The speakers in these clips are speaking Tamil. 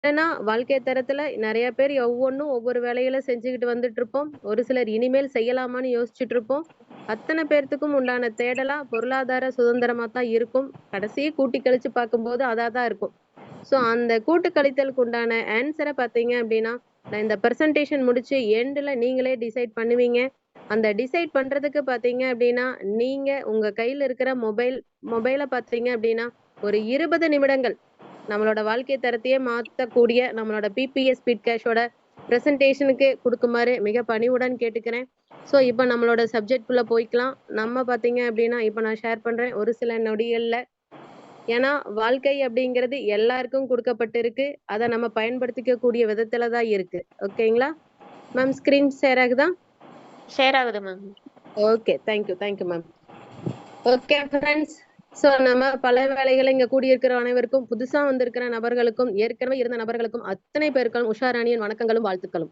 என்னன்னா, வாழ்க்கை தரத்துல நெறைய பேர் ஒவ்வொன்னும் ஒவ்வொரு வேலைகள செஞ்சுகிட்டு வந்துட்டுருப்போம். ஒரு சிலர் இனிமேல் செய்யலாமான்னு யோசிச்சுட்டுருப்போம். அத்தன பேர்த்துக்கும் உண்டான தேடலா பொருளாதார சுதந்திரமா தான் இருக்கும். கடைசி கூட்டி கழிச்சு பார்க்கும்போது அதா தான் இருக்கும். ஸோ அந்த கூட்டு கழித்தலுக்கு உண்டான ஆன்ஸர பார்த்தீங்க அப்டின்னா, நான் இந்த பிரசன்டேஷன் முடிச்சு எண்டுல நீங்களே டிசைட் பண்ணுவீங்க. அந்த டிசைட் பண்றதுக்கு பார்த்தீங்க அப்டின்னா, நீங்க உங்க கையில இருக்கிற மொபைல பார்த்தீங்க அப்டின்னா, ஒரு 20 நிமிடங்கள் நம்மளோட வாழ்க்கை தரத்தையே மாத்தக்கூடிய நம்மளோட பிபிஎஸ் ஸ்பீட் கேஷோட பிரசன்டேஷனுக்கு குடுக்குமாறு மிக பணிவுடன் கேட்டுக்கிறேன். ஸோ இப்ப நம்மளோட சப்ஜெக்ட்குள்ள போய்க்கலாம். நம்ம பார்த்தீங்க அப்டின்னா, இப்ப நான் ஷேர் பண்றேன் ஒரு சில நொடிகள்ல. ஏன்னா, வாழ்க்கை அப்படிங்கிறது எல்லாருக்கும் குடுக்கப்பட்டிருக்கு. அத நம்ம பயன்படுத்திக்க கூடிய விதத்துல தான் இருக்கு. ஓகேங்களா? மேம் ஸ்கிரீன் ஷேர் ஆகுதா? ஷேர் ஆகுது ma'am. Okay. Thank you ma'am. Okay friends. So நம்ம பல வேலைகள இங்க கூடியிருக்கிற அனைவருக்கும், புதுசா வந்திருக்கிற நபர்களுக்கும், ஏற்கனவே இருந்த நபர்களுக்கும் அத்தனை பேருக்கும் உஷாராணியின் வணக்கங்களும், வாழ்த்துக்களும்.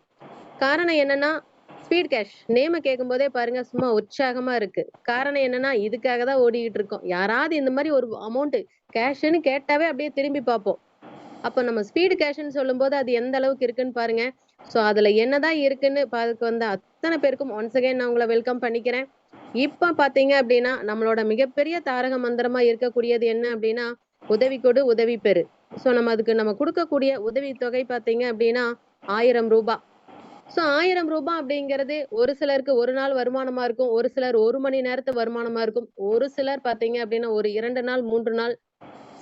காரணம் என்னன்னா, ஸ்பீட் கேஷ் நேம கேட்கும்போதே பாருங்க சும்மா உற்சாகமா இருக்கு. காரணம் என்னன்னா, இதுக்காக தான் ஓடிக்கிட்டு இருக்கோம். யாராவது இந்த மாரி ஒரு அமௌண்ட் கேஷ்ன்னு கேட்டாவே அப்படியே திரும்பி பார்ப்போம். அப்ப நம்ம ஸ்பீடு கேஷ்ன்னு சொல்லும்போது அது எந்த அளவுக்கு இருக்குன்னு பாருங்க. ஸோ அதுல என்னதான் இருக்குன்னு பார்க்க வந்த அத்தன பேருக்கும் ஒன்ஸ் அகைன் நான் உங்கள வெல்கம் பண்ணிக்கிறேன். இப்ப பார்த்தீங்க அப்டின்னா, நம்மளோட மிகப்பெரிய தாரக மந்திரமா இருக்கக்கூடியது என்ன அப்டின்னா, உதவி கொடு, உதவி பெறு. ஸோ நம்ம குடுக்கக்கூடிய உதவித்தொகை பார்த்தீங்க அப்டின்னா, ரூ. 1000. ஸோ ரூ. 1000 அப்படிங்கிறது ஒரு சிலருக்கு 1 நாள் வருமானமா இருக்கும். ஒரு சிலர் 1 மணி நேரத்து வருமானமா இருக்கும். ஒரு சிலர் பார்த்தீங்க அப்படின்னா, ஒரு 2 நாள், 3 நாள்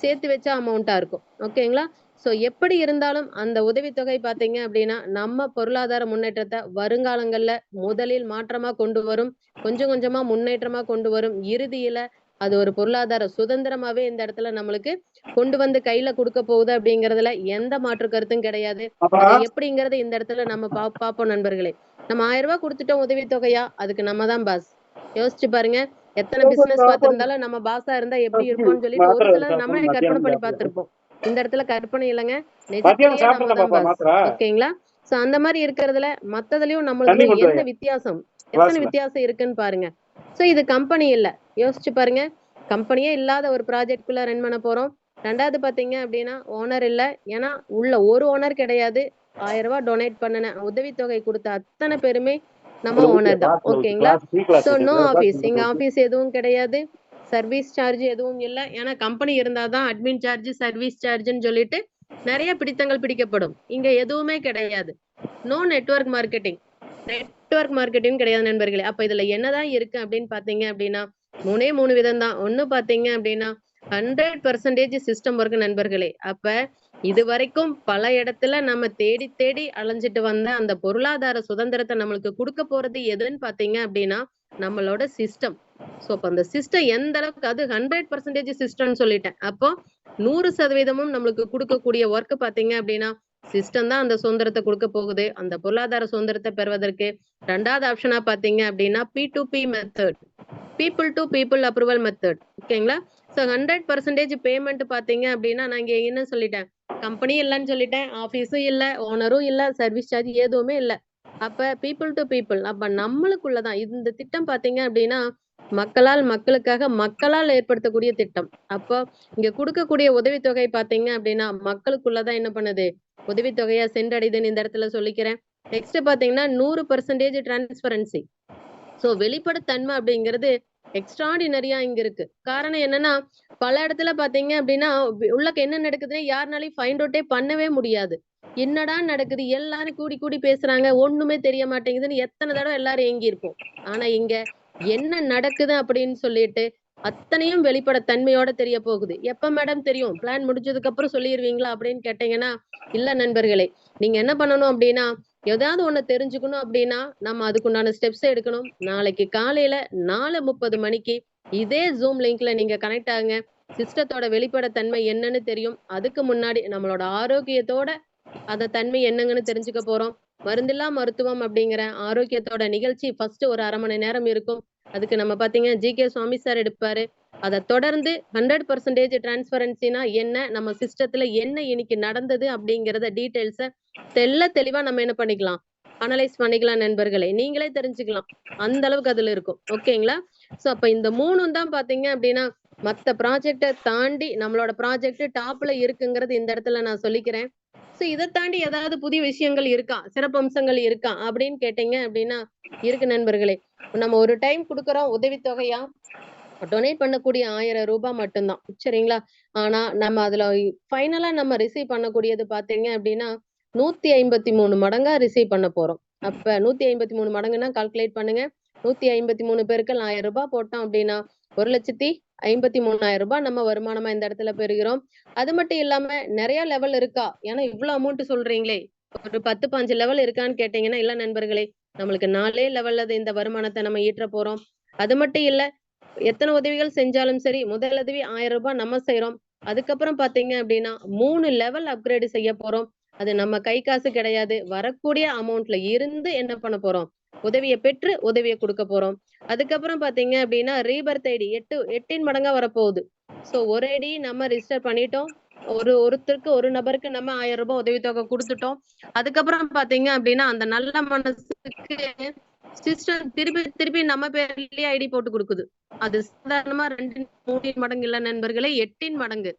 சேர்த்து வச்ச அமௌண்ட்டா இருக்கும். ஓகேங்களா? ஸோ எப்படி இருந்தாலும் அந்த உதவித்தொகை பார்த்தீங்க அப்படின்னா, நம்ம பொருளாதார முன்னேற்றத்த வருங்காலங்கள்ல முதலில் மாற்றமா கொண்டு வரும். கொஞ்சம் கொஞ்சமா முன்னேற்றமா கொண்டு வரும். இறுதியில அது ஒரு பொருளாதார சுதந்திரமாவே இந்த இடத்துல நம்மளுக்கு கொண்டு வந்து கையில குடுக்க போகுது அப்படிங்கிறதுல எந்த மாற்று கருத்தும் கிடையாது. அது எப்படிங்கிறத இந்த இடத்துல நம்ம பார்ப்போம் நண்பர்களே. நம்ம ரூ. 1000 குடுத்துட்டோம் உதவித்தொகையா, அதுக்கு நம்ம தான் பாஸ். யோசிச்சு பாருங்க. எத்தனை பிசினஸ் பார்த்திருந்தாலும் நம்ம பாஸா இருந்தா எப்படி இருப்போம்னு சொல்லிட்டு ஒரு சிலர் நம்மளே கற்பனை பண்ணி பார்த்திருப்போம். இந்த இடத்துல கற்பனை இல்லைங்க. நிஜத்திலேயே நம்ம தான் பாஸ். ஓகேங்களா? சோ அந்த மாதிரி இருக்கிறதுல மத்ததுலயும் நம்மளுக்கு என்ன வித்தியாசம், எத்தனை வித்தியாசம் இருக்குன்னு பாருங்க. சோ இது கம்பெனி இல்ல. யோசிச்சு பாருங்க. கம்பெனியே இல்லாத ஒரு ப்ராஜெக்ட்குள்ள ரன் பண்ண போறோம். 2வது பாத்தீங்க அப்படின்னா ஓனர் இல்ல. ஏன்னா உள்ள ஒரு ஓனர் கிடையாது. ரூ. 1000 டொனேட் பண்ணுன உதவித்தொகை கொடுத்த அத்தனை பேருமே நம்ம ஓனர் தான். ஓகேங்களா? So no office. இங்க ஆபீஸ் எதுவும் கிடையாது. சர்வீஸ் சார்ஜ் எதுவும் இல்ல. ஏன்னா கம்பெனி இருந்தாதான் அட்மின் சார்ஜ், சர்வீஸ் சார்ஜ்ன்னு சொல்லிட்டு நிறைய பிடித்தங்கள் பிடிக்கப்படும். இங்க எதுவுமே கிடையாது. No network marketing. Network marketing கிடையாது நண்பர்களே. அப்ப இதுல என்னதான் இருக்கு அப்படின்னு பாத்தீங்க அப்படின்னா, 3 விதம் தான். ஒண்ணு பாத்தீங்க அப்படின்னா 100% சிஸ்டம் ஒர்க் நண்பர்களே. அப்ப இதுவரைக்கும் பல இடத்துல நம்ம தேடி தேடி அலைஞ்சிட்டு வந்த அந்த பொருளாதார சுதந்திரத்தை நம்மளுக்கு குடுக்க போறது எதுன்னு பாத்தீங்க அப்படின்னா, நம்மளோட சிஸ்டம். சோ அப்ப அந்த சிஸ்டம் எந்த அளவுக்கு அது 100% சிஸ்டம்னு சொல்லிட்டேன். அப்போ 100% நம்மளுக்கு குடுக்கக்கூடிய ஒர்க் பாத்தீங்க அப்படின்னா, சிஸ்டம் தான் அந்த சுதந்திரத்தை கொடுக்க போகுது. அந்த பொருளாதார சுதந்திரத்தை பெறுவதற்கு 2வது ஆப்ஷனா பாத்தீங்க அப்படின்னா P2P method. People to people approval method. ஓகேங்களா? சோ 100% பேமெண்ட் பாத்தீங்க அப்படின்னா, நான் இங்க என்ன சொல்லிட்டேன், கம்பெனி இல்லைன்னு சொல்லிட்டேன், ஆபீஸும் இல்ல, ஓனரும் இல்ல, சர்வீஸ் சார்ஜ் எதுவுமே இல்ல. அப்ப பீப்புள் டு பீப்புள். அப்ப நம்மளுக்குள்ளதான் இந்த திட்டம் பாத்தீங்க அப்படின்னா, மக்களால் மக்களுக்காக மக்களால் ஏற்படுத்தக்கூடிய திட்டம். அப்போ இங்க கொடுக்கக்கூடிய உதவித்தொகை பாத்தீங்க அப்படின்னா, மக்களுக்குள்ளதான் என்ன பண்ணுது, உதவித்தொகையா சென்றடையுதுன்னு இந்த இடத்துல சொல்லிக்கிறேன். நெக்ஸ்ட் பாத்தீங்கன்னா 100% டிரான்ஸ்பரன்சி. சோ வெளிப்படைத்தன்மை அப்படிங்கிறது எக்ஸ்ட்ராடினரியா இங்க இருக்கு. காரணம் என்னன்னா, பல இடத்துல பாத்தீங்க அப்படின்னா, உள்ளக்க என்ன நடக்குதுன்னு யாருனாலையும் ஃபைண்ட் அவுட்டே பண்ணவே முடியாது. என்னடா நடக்குது? எல்லாரும் கூடி கூடி பேசுறாங்க. ஒண்ணுமே தெரிய மாட்டேங்குதுன்னு எத்தனை தடவை எல்லாரும் ஏங்கி இருப்போம். ஆனா இங்க என்ன நடக்குது அப்படின்னு சொல்லிட்டு அத்தனையும் வெளிப்படைத்தன்மையோட தெரிய போகுது. எப்ப மேடம் தெரியும்? பிளான் முடிஞ்சதுக்கு அப்புறம் சொல்லிருவீங்களா அப்படின்னு கேட்டீங்கன்னா, இல்ல நண்பர்களே. நீங்க என்ன பண்ணணும் அப்படின்னா, ஏதாவது ஒண்ணு தெரிஞ்சுக்கணும் அப்படின்னா, நம்ம அதுக்குண்டான ஸ்டெப்ஸ் எடுக்கணும். நாளைக்கு காலையில 4:30 மணிக்கு இதே Zoom லிங்க்ல நீங்க கனெக்ட் ஆகுங்க. சிஸ்டத்தோட வெளிப்படைத்தன்மை என்னன்னு தெரியும். அதுக்கு முன்னாடி நம்மளோட ஆரோக்கியத்தோட அந்த தன்மை என்னங்கன்னு தெரிஞ்சுக்க போறோம். மருந்தில்லா மருத்துவம் அப்படிங்கிற ஆரோக்கியத்தோட நிகழ்ச்சி ஃபர்ஸ்ட் ஒரு 1/2 மணி நேரம் இருக்கும். அதுக்கு நம்ம பாத்தீங்க ஜி.கே. சுவாமி சார் எடுப்பாரு. அதை தொடர்ந்து 100% டிரான்ஸ்பரன்சினா என்ன, நம்ம சிஸ்டத்துல என்ன இன்னைக்கு நடந்தது அப்படிங்கறத டீடைல்ஸ தெளிவா நம்ம என்ன பண்ணிக்கலாம், அனலைஸ் பண்ணிக்கலாம் நண்பர்களே. நீங்களே தெரிஞ்சுக்கலாம். அந்த அளவுக்கு அதுல இருக்கும். ஓகேங்களா? சோ அப்ப இந்த 3ம் தான் பாத்தீங்க அப்படின்னா, மத்த ப்ராஜெக்ட தாண்டி நம்மளோட ப்ராஜெக்ட் டாப்ல இருக்குங்கிறது இந்த இடத்துல நான் சொல்லிக்கிறேன். சோ சோ இதை தாண்டி ஏதாவது புதிய விஷயங்கள் இருக்கா, சிறப்பம்சங்கள் இருக்கா அப்படின்னு கேட்டீங்க அப்படின்னா இருக்கு நண்பர்களே. நம்ம ஒரு டைம் கொடுக்குறோம் உதவித்தொகையா, டொனேட் பண்ணக்கூடிய 1000 ரூபாய் மட்டும்தான், சரிங்களா? ஆனா நம்ம அதுல ஃபைனலா நம்ம ரிசீவ் பண்ணக்கூடியது பாத்தீங்க அப்படின்னா 153 மடங்கா ரிசீவ் பண்ண போறோம். அப்ப 153 மடங்குன்னா கால்குலேட் பண்ணுங்க. 153 பெருக்கல் 1000 ரூபாய் போட்டோம் அப்படின்னா 1,53,000 ரூபாய் நம்ம வருமானமா இந்த இடத்துல பெறுகிறோம். அது மட்டும் இல்லாம நிறைய லெவல் இருக்கா? ஏன்னா இவ்வளவு அமௌண்ட் சொல்றீங்களே, ஒரு 10, 15 லெவல் இருக்கான்னு கேட்டீங்கன்னா இல்ல நண்பர்களே. நம்மளுக்கு 4 லெவல்ல இந்த வருமானத்தை நம்ம ஈற்ற போறோம். அது மட்டும் இல்ல, எத்தனை உதவிகள் செஞ்சாலும் சரி, முதல் உதவி 1000 ரூபாய் நம்ம செய்யறோம். அதுக்கப்புறம் பாத்தீங்க அப்படின்னா 3 லெவல் அப்கிரேட் செய்ய போறோம். அது நம்ம கை காசு கிடையாது. வரக்கூடிய அமௌண்ட்ல இருந்து என்ன பண்ண போறோம்? உதவியை பெற்று உதவியை கொடுக்க போறோம். அதுக்கப்புறம் பாத்தீங்க அப்படின்னா ரீபர்த் ஐடி 8 மடங்கா வரப்போகுது. சோ ஒரு ஐடி நம்ம ரிஜிஸ்டர் பண்ணிட்டோம். ஒருத்தருக்கு ஒரு நபருக்கு நம்ம 1000 ரூபாய் உதவித்தொகை கொடுத்துட்டோம். அதுக்கப்புறம் பாத்தீங்க அப்படின்னா அந்த நல்ல மனசுக்கு சிஸ்டம் திருப்பி திருப்பி நம்ம பேர்லயே ஐடி போட்டு கொடுக்குது. அது சாதாரணமா 2 3 மடங்கு இல்ல நண்பர்களே, 8 மடங்கு.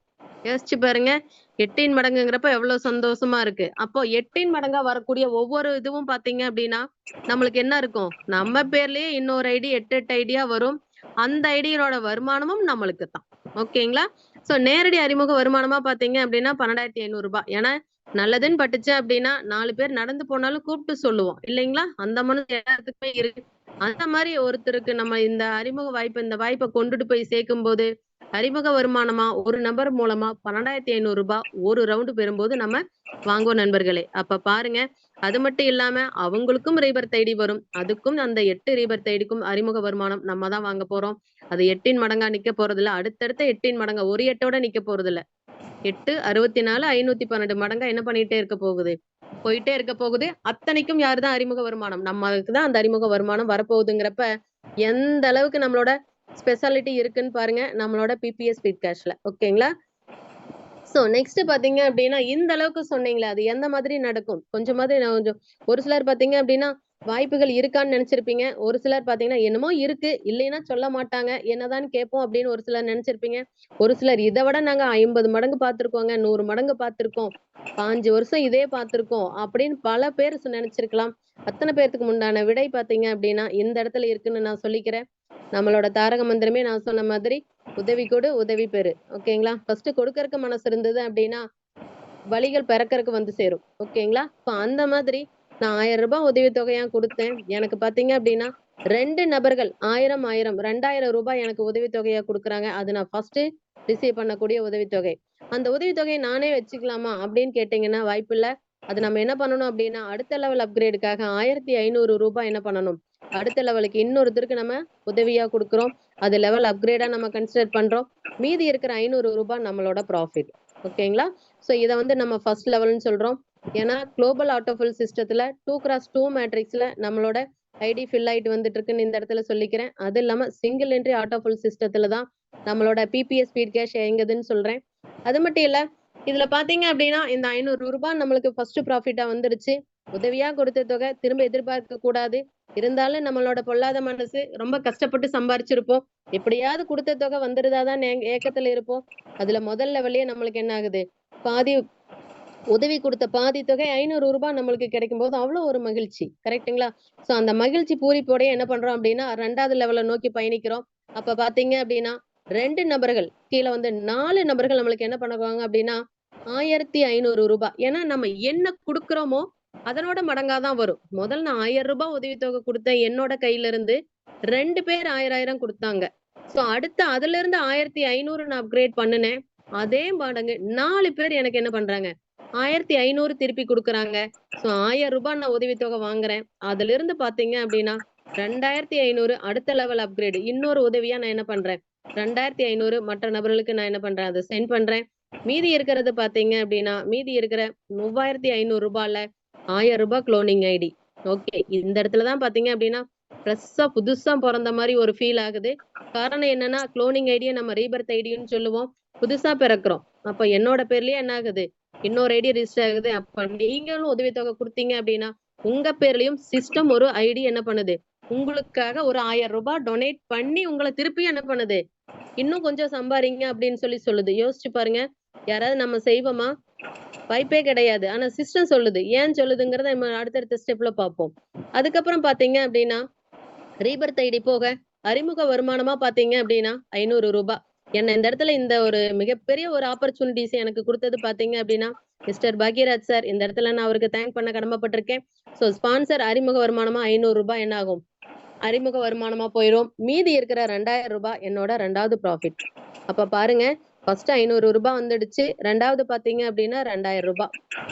யோசிச்சு பாருங்க. 8 மடங்குங்கிறப்ப எவ்வளவு சந்தோஷமா இருக்கு. அப்போ 8 மடங்கா வரக்கூடிய ஒவ்வொரு இதுவும் பாத்தீங்க அப்படின்னா நம்மளுக்கு என்ன இருக்கும்? நம்ம பேர்லயே இன்னொரு ஐடி 8 ஐடியா வரும். அந்த ஐடியோட வருமானமும் நம்மளுக்கு தான். ஓகேங்களா? சோ நேரடி அறிமுக வருமானமா பாத்தீங்க அப்படின்னா 12,500 ரூபாய். ஏன்னா நல்லதுன்னு பட்டுச்சு அப்படின்னா 4 பேர் நடந்து போனாலும் கூப்பிட்டு சொல்லுவோம் இல்லைங்களா? அந்த மனசு எல்லாத்துக்குமே இருக்கு. அந்த மாதிரி ஒருத்தருக்கு நம்ம இந்த வாய்ப்பை கொண்டுட்டு போய் சேர்க்கும் போது அறிமுக வருமானமா ஒரு நபர் மூலமா 12,500 ரூபாய் ஒரு ரவுண்டு பெறும்போது நம்ம வாங்குவோம் நண்பர்களே. அப்ப பாருங்க, அது மட்டும் இல்லாம அவங்களுக்கும் ரீபர்த் ஐடி வரும். அதுக்கும் அந்த 8 ரீபர்த் ஐடிக்கும் அறிமுக வருமானம் நம்ம தான் வாங்க போறோம். அது 8 மடங்கா நிக்க போறது இல்ல. அடுத்தடுத்த 8 மடங்கா ஒரு 8ஓட நிக்க போறது இல்ல. 8 64 512 மடங்கா என்ன பண்ணிட்டே இருக்க போகுது? போயிட்டே இருக்க போகுது. அத்தனைக்கும் யாருதான் அறிமுக வருமானம்? நம்மளுக்கு தான் அந்த அறிமுக வருமானம் வரப்போகுதுங்கிறப்ப எந்த அளவுக்கு நம்மளோட ஸ்பெஷாலிட்டி இருக்குன்னு பாருங்க நம்மளோட பிபிஎஸ் ஸ்பீட் கேஷ்ல. ஓகேங்களா? சோ நெக்ஸ்ட் பாத்தீங்க அப்படின்னா இந்த அளவுக்கு சொன்னீங்களே, அது எந்த மாதிரி நடக்கும்? கொஞ்சமாவது கொஞ்சம் ஒரு சிலர் பாத்தீங்க அப்படின்னா வாய்ப்புகள் இருக்கான்னு நினைச்சிருப்பீங்க. ஒரு சிலர் பாத்தீங்கன்னா என்னமோ இருக்கு, இல்லைன்னா சொல்ல மாட்டாங்க, என்னதான் கேட்போம் அப்படின்னு ஒரு சிலர் நினைச்சிருப்பீங்க. ஒரு சிலர் இதை விட நாங்க 50 மடங்கு பார்த்திருக்கோங்க, 100 மடங்கு பார்த்திருக்கோம், 5 வருஷம் இதே பார்த்திருக்கோம் அப்படின்னு பல பேர் நினைச்சிருக்கலாம். அத்தனை பேர்த்துக்கு உண்டான விடை பாத்தீங்க அப்படின்னா இந்த இடத்துல இருக்குன்னு நான் சொல்லிக்கிறேன். நம்மளோட தாரக மந்திரமே நான் சொன்ன மாதிரி உதவி கொடு, உதவி பெறு. ஓகேங்களா? ஃபர்ஸ்ட் கொடுக்கறதுக்கு மனசு இருந்தது அப்படின்னா வழிகள் பிறக்கறதுக்கு வந்து சேரும். ஓகேங்களா? அந்த மாதிரி நான் 1000 ரூபாய் உதவித்தொகையா கொடுத்தேன். எனக்கு பாத்தீங்க அப்படின்னா 2 நபர்கள் 1000 2000 ரூபாய் எனக்கு உதவித்தொகையா கொடுக்குறாங்க. அது நான் ஃபர்ஸ்ட் ரிசீவ் பண்ணக்கூடிய உதவித்தொகை. அந்த உதவித்தொகையை நானே வச்சுக்கலாமா அப்படின்னு கேட்டீங்கன்னா வாய்ப்பில்ல. அது நம்ம என்ன பண்ணணும் அப்படின்னா அடுத்த லெவல் அப்கிரேடுக்காக 1500 ரூபாய் என்ன பண்ணணும்? அடுத்த லெவலுக்கு இன்னொருத்தருக்கு நம்ம உதவியா கொடுக்குறோம். அது லெவல் அப்கிரேடா நம்ம கன்சிடர் பண்றோம். மீதி இருக்கிற 500 ரூபாய் நம்மளோட ப்ராஃபிட். ஓகேங்களா? சோ இதை நம்ம ஃபர்ஸ்ட் லெவல்னு சொல்றோம். ஏன்னா குளோபல் ஆட்டோஃபில் சிஸ்டத்துல 2x2 மேட்ரிக்ஸ்ல நம்மளோட ஐடி ஃபில் ஆயிட்டு வந்துட்டு இருக்குன்னு இந்த இடத்துல சொல்லிக்கிறேன். அது இல்லாம சிங்கிள் என்ட்ரி ஆட்டோஃபில் சிஸ்டத்துல தான் நம்மளோட பிபிஎஸ் ஸ்பீட் கேஷ் இயங்குதுன்னு சொல்றேன். அது மட்டும் இல்ல, இதுல பாத்தீங்க அப்படின்னா இந்த 500 ரூபாய் நம்மளுக்கு ஃபர்ஸ்ட் ப்ராஃபிட்டா வந்துருச்சு. உதவியா கொடுத்த தொகை திரும்ப எதிர்பார்க்க கூடாது. இருந்தாலும் நம்மளோட பொல்லாத மனசு ரொம்ப கஷ்டப்பட்டு சம்பாரிச்சிருப்போம். எப்படியாவது கொடுத்த தொகை வந்துருதாதான் ஏக்கத்துல இருப்போம். அதுல முதல் லெவல்லயே நம்மளுக்கு என்ன ஆகுது? பாதி உதவி கொடுத்த பாதி தொகை 500 ரூபாய் நம்மளுக்கு கிடைக்கும் போது அவ்வளவு ஒரு மகிழ்ச்சி. கரெக்ட்டுங்களா? சோ அந்த மகிழ்ச்சி பூரிப்போட என்ன பண்றோம் அப்படின்னா 2வது லெவலை நோக்கி பயணிக்கிறோம். அப்ப பாத்தீங்க அப்படின்னா 2 நபர்கள் கீழே 4 நபர்கள் நம்மளுக்கு என்ன பண்ணுவாங்க அப்படின்னா 1500 ரூபாய். ஏன்னா நம்ம என்ன கொடுக்கிறோமோ அதனோட மடங்காதான் வரும். முதல் நான் 1000 ரூபாய் உதவித்தொகை கொடுத்தேன் என்னோட கையில இருந்து 2 பேர் 1000 கொடுத்தாங்க. சோ அடுத்து அதுல இருந்து 1500 நான் அப்கிரேட் பண்ணினேன். அதே மடங்கு 4 பேர் எனக்கு என்ன பண்றாங்க? 1500 திருப்பி கொடுக்குறாங்க. சோ 1000 ரூபாய் நான் உதவித்தொகை வாங்குறேன். அதுல இருந்து பாத்தீங்க அப்படின்னா 2500 அடுத்த லெவல் அப்கிரேட் இன்னொரு உதவியா நான் என்ன பண்றேன்? 2500 மற்ற நபர்களுக்கு நான் என்ன பண்றேன்? அதை சென்ட் பண்றேன். மீதி இருக்கிறது பாத்தீங்க அப்படின்னா மீதி இருக்கிற 3500 ரூபாய்ல 1000 ரூபாய் குளோனிங் ஐடி. ஓகே, இந்த இடத்துலதான் பாத்தீங்க அப்படின்னா ஃப்ரெஷ்ஷா புதுசா பிறந்த மாதிரி ஒரு ஃபீல் ஆகுது. காரணம் என்னன்னா குளோனிங் ஐடியை நம்ம ரீபர்த் ஐடின்னு சொல்லுவோம். புதுசா பிறக்கிறோம். அப்ப என்னோட பேர்லயே என்ன ஆகுது? இன்னொரு ஐடி ரிஜிஸ்டர் ஆகுது. அப்ப நீங்களும் உதவித்தொகை கொடுத்தீங்க அப்படின்னா உங்க பேர்லயும் சிஸ்டம் ஒரு ஐடி என்ன பண்ணுது? உங்களுக்காக ஒரு 1000 ரூபாய் டொனேட் பண்ணி உங்களை திருப்பி என்ன பண்ணுது? இன்னும் கொஞ்சம் சம்பாதிங்க அப்படின்னு சொல்லுது. யோசிச்சு பாருங்க. யாராவது நம்ம செய்வோமா? வாய்ப்பே கிடையாது. ஆனா சிஸ்டம் சொல்லுது. ஏன் சொல்லுதுங்கிறத நம்ம அடுத்தடுத்த ஸ்டெப்ல பார்ப்போம். அதுக்கப்புறம் பாத்தீங்க அப்படின்னா ரீபர்த் ஐடி போக அறிமுக வருமானமா பாத்தீங்க அப்படின்னா ரூ. 500. என்ன இந்த இடத்துல இந்த ஒரு மிகப்பெரிய ஒரு ஆப்பர்ச்சுனிட்டிஸ் எனக்கு கொடுத்தது பாத்தீங்க அப்படின்னா மிஸ்டர் பாக்யராஜ் சார். இந்த இடத்துல நான் அவருக்கு தேங்க் பண்ண கடமைப்பட்டிருக்கேன். சோ ஸ்பான்சர் அறிமுக வருமானமா ரூ. 500 என்ன ஆகும்? அறிமுக வருமானமா போயிரும். மீதி இருக்கிற ரூ. 2000 என்னோட 2வது ப்ராஃபிட். அப்ப பாருங்க, ஃபர்ஸ்ட் ரூ. 500 வந்துடுச்சு. 2வது பாத்தீங்க அப்படின்னா ரூ. 2000.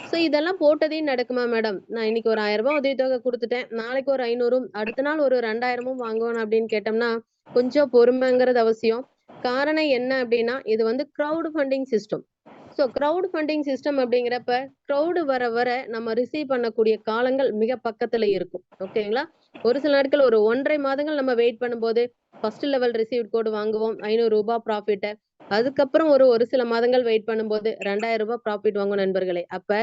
சோ இதெல்லாம் போட்டதே நடக்குமா மேடம்? நான் இன்னைக்கு ஒரு ரூ. 1000 உதவித்தொகை கொடுத்துட்டேன். நாளைக்கு ஒரு 500ம் அடுத்த நாள் ஒரு 2000மும் வாங்குவேன் அப்படின்னு கேட்டோம்னா கொஞ்சம் பொறுமைங்கிறது அவசியம். காரணம் என்ன அப்படின்னா இது வந்து crowd funding system. So crowd funding system அப்படிங்கிறப்ப கிரவுடு வர வர நம்ம ரிசீவ் பண்ணக்கூடிய காலங்கள் மிக பக்கத்துல இருக்கும். ஓகேங்களா? ஒரு சில நாட்கள் ஒரு 1.5 மாதங்கள் நம்ம வெயிட் பண்ணும்போது ஃபர்ஸ்ட் லெவல் ரிசீவ்ட் கோடு வாங்குவோம். ரூ. 500 ப்ராஃபிட். அதுக்கப்புறம் ஒரு சில மாதங்கள் வெயிட் பண்ணும்போது ரூ. 2000 ப்ராஃபிட் வாங்கும் நண்பர்களே. அப்ப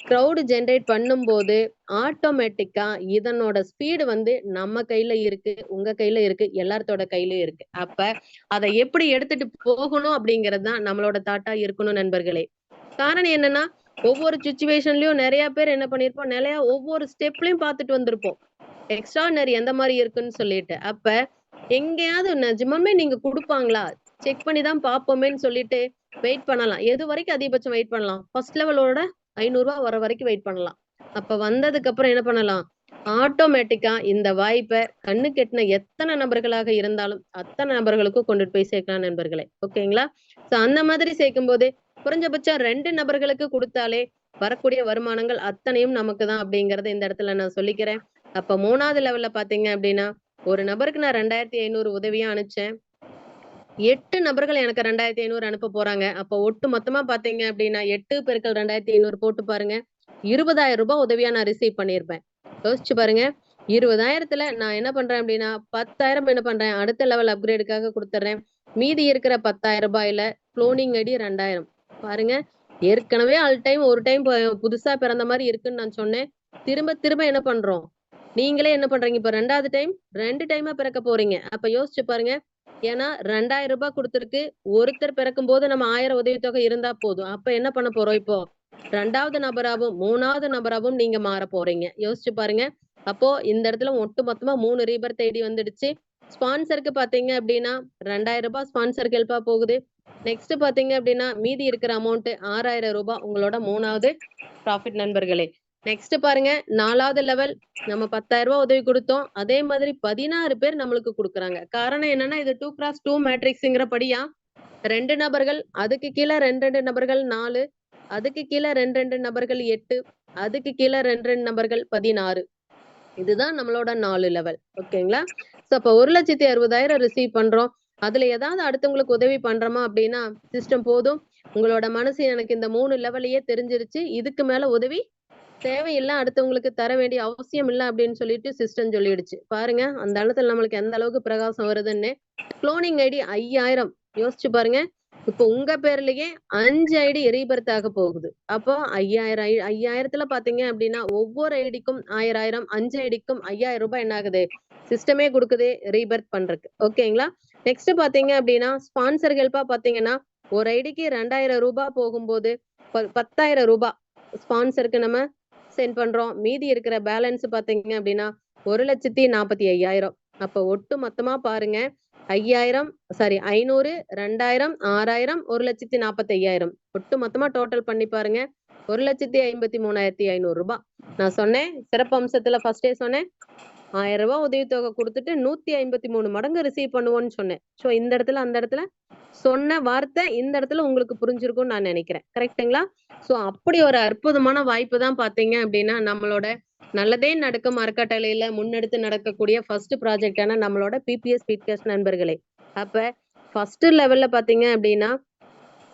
கிரவுட் ஜெனரேட் பண்ணும்போது ஆட்டோமேட்டிக்கா இதனோட ஸ்பீடு வந்து நம்ம கையில இருக்கு, உங்க கையில இருக்கு, எல்லாத்தோட கையிலயும் இருக்கு. அப்ப அதை எப்படி எடுத்துட்டு போகணும் அப்படிங்கிறது தான் நம்மளோட தாட்டா இருக்கணும் நண்பர்களே. காரணம் என்னன்னா ஒவ்வொரு சுச்சுவேஷன்லயும் நிறைய பேர் என்ன பண்ணிருப்போம், நிறைய ஒவ்வொரு ஸ்டெப்லயும் பார்த்துட்டு வந்திருப்போம். எக்ஸ்ட்ரானரி எந்த மாதிரி இருக்குன்னு சொல்லிட்டு. அப்ப எங்கேயாவது நிஜமாமே நீங்க குடுப்பாங்களா? செக் பண்ணி தான் பார்ப்போமேன்னு சொல்லிட்டு வெயிட் பண்ணலாம். எது வரைக்கும் அதிகபட்சம் வெயிட் பண்ணலாம்? ஃபர்ஸ்ட் லெவலோட ரூ. 500 வர வரைக்கும் வெயிட் பண்ணலாம். அப்ப வந்ததுக்கு அப்புறம் என்ன பண்ணலாம்? ஆட்டோமேட்டிக்கா இந்த வாய்ப்பை கண்ணுக்கு எட்டுன எத்தனை நபர்களாக இருந்தாலும் அத்தனை நபர்களுக்கும் கொண்டுட்டு போய் சேர்க்கலாம் நண்பர்களே. ஓகேங்களா? சோ அந்த மாதிரி சேர்க்கும்போது குறைஞ்சபட்சம் 2 நபர்களுக்கு கொடுத்தாலே வரக்கூடிய வருமானங்கள் அத்தனையும் நமக்கு தான் அப்படிங்கறத இந்த இடத்துல நான் சொல்லிக்கிறேன். அப்ப 3வது லெவல்ல பாத்தீங்க அப்படின்னா ஒரு நபருக்கு நான் 2500 உதவியா அனுப்பிச்சேன். 8 நபர்கள் எனக்கு 2500 அனுப்ப போறாங்க. அப்ப ஒட்டு மொத்தமா பாத்தீங்க அப்படின்னா 8 பெருக்கல் 2500 போட்டு பாருங்க. 20,000 உதவியா நான் ரிசீவ் பண்ணியிருப்பேன். யோசிச்சு பாருங்க. 20,000த்துல நான் என்ன பண்றேன் அப்படின்னா 10,000 என்ன பண்றேன் அடுத்த லெவல் அப்கிரேடுக்காக கொடுத்துறேன். மீதி இருக்கிற 10,000 குளோனிங் ஐடி 2,000. பாருங்க, ஏற்கனவே ஆல் டைம் ஒரு டைம் புதுசா பிறந்த மாதிரி இருக்குன்னு நான் சொன்னேன். திரும்ப திரும்ப என்ன பண்றோம்? நீங்களே என்ன பண்றீங்க? இப்ப 2வது டைம் 2 டைமா பிறக்க போறீங்க. அப்ப யோசிச்சு பாருங்க. ஏன்னா ரூ. 2,000 கொடுத்திருக்கு. ஒருத்தர் பிறக்கும் போது நம்ம 1000 உதவித்தொகை இருந்தா போதும். அப்ப என்ன பண்ண போறோம் இப்போ? 2வது நபராவும் 3வது நபராவும் நீங்க மாற போறீங்க. யோசிச்சு பாருங்க. அப்போ இந்த இடத்துல ஒட்டு மொத்தமா 3 ரீபர்த் ஐடி வந்துடுச்சு. ஸ்பான்சருக்கு பாத்தீங்க அப்படின்னா ரூ. 2,000 ஸ்பான்சருக்கு ஹெல்ப்பா போகுது. நெக்ஸ்ட் பாத்தீங்க அப்படின்னா மீதி இருக்கிற அமௌண்ட் ரூ. 6,000 உங்களோட 3வது ப்ராஃபிட் நண்பர்களே. நெக்ஸ்ட் பாருங்க 4வது லெவல் நம்ம 10,000 உதவி கொடுத்தோம். அதே மாதிரி 16 பேர் நம்மளுக்கு கொடுக்குறாங்க. காரணம் என்னன்னா இது 2x2 மேட்ரிக்ஸ்ங்கிறபடியா 2 நபர்கள், அதுக்கு கீழே 2 நபர்கள் 4, அதுக்கு கீழே 2 நபர்கள் 8, அதுக்கு கீழே 2 நபர்கள் 16. இதுதான் நம்மளோட 4 லெவல். ஓகேங்களா? சோ அப்ப 1,60,000 ரிசீவ் பண்றோம். அதுல ஏதாவது அடுத்தவங்களுக்கு உதவி பண்றோமா அப்படின்னா சிஸ்டம் போதும். உங்களோட மனசு எனக்கு இந்த 3 லெவலையே தெரிஞ்சிருச்சு. இதுக்கு மேல உதவி தேவையில்ல, அடுத்தவங்களுக்கு தர வேண்டிய அவசியம் இல்ல அப்படின்னு சொல்லிட்டு சிஸ்டம் சொல்லிடுச்சு. பாருங்க அந்த இடத்துல நம்மளுக்கு எந்த அளவுக்கு பிரகாசம் வருதுன்னு. குளோனிங் ஐடி 5,000 யோசிச்சு பாருங்க. இப்போ உங்க பேர்லயே 5 ஐடி ரீபர்த் ஆக போகுது. அப்போ 5,000த்துல பாத்தீங்க அப்படின்னா ஒவ்வொரு ஐடிக்கும் 1000, 5 ஐடிக்கும் ரூ. 5,000 என்ன ஆகுது? சிஸ்டமே கொடுக்குது ரீபர்த் பண்றதுக்கு. ஓகேங்களா? நெக்ஸ்ட் பாத்தீங்க அப்படின்னா ஸ்பான்சர் ஹெல்ப்பா பாத்தீங்கன்னா ஒரு ஐடிக்கு ரூ. 2,000 போகும்போது 10,000 ஸ்பான்சருக்கு நம்ம சென்ட் பண்றோம். மீதி இருக்கிற பேலன்ஸ் பாத்தீங்க அப்படின்னா 1,45,000. அப்ப ஒட்டு மொத்தமா பாருங்க 5,000 500, 2,000, 6,000, 1,45,000. ஒட்டு மொத்தமா டோட்டல் பண்ணி பாருங்க 1,53,500 நான் சொன்னேன் சிறப்பு அம்சத்துல ஃபர்ஸ்டே சொன்னேன் ரூ. 1,000 உதவித்தொகை கொடுத்துட்டு 153 மடங்கு ரிசீவ் பண்ணுவோம்னு சொன்னேன். சோ இந்த இடத்துல அந்த இடத்துல சொன்ன வார்த்தை இந்த இடத்துல உங்களுக்கு புரிஞ்சிருக்கும்னு நான் நினைக்கிறேன். கரெக்ட்டுங்களா? சோ அப்படி ஒரு அற்புதமான வாய்ப்பு தான் பாத்தீங்க அப்படின்னா நம்மளோட நல்லதே நடக்கும் அறக்கட்டளையில முன்னெடுத்து நடக்கக்கூடிய ஃபர்ஸ்ட் ப்ராஜெக்டான நம்மளோட பிபிஎஸ் ஸ்பீட்காஸ்ட் நண்பர்களே. அப்ப ஃபர்ஸ்ட் லெவல்ல பாத்தீங்க அப்படின்னா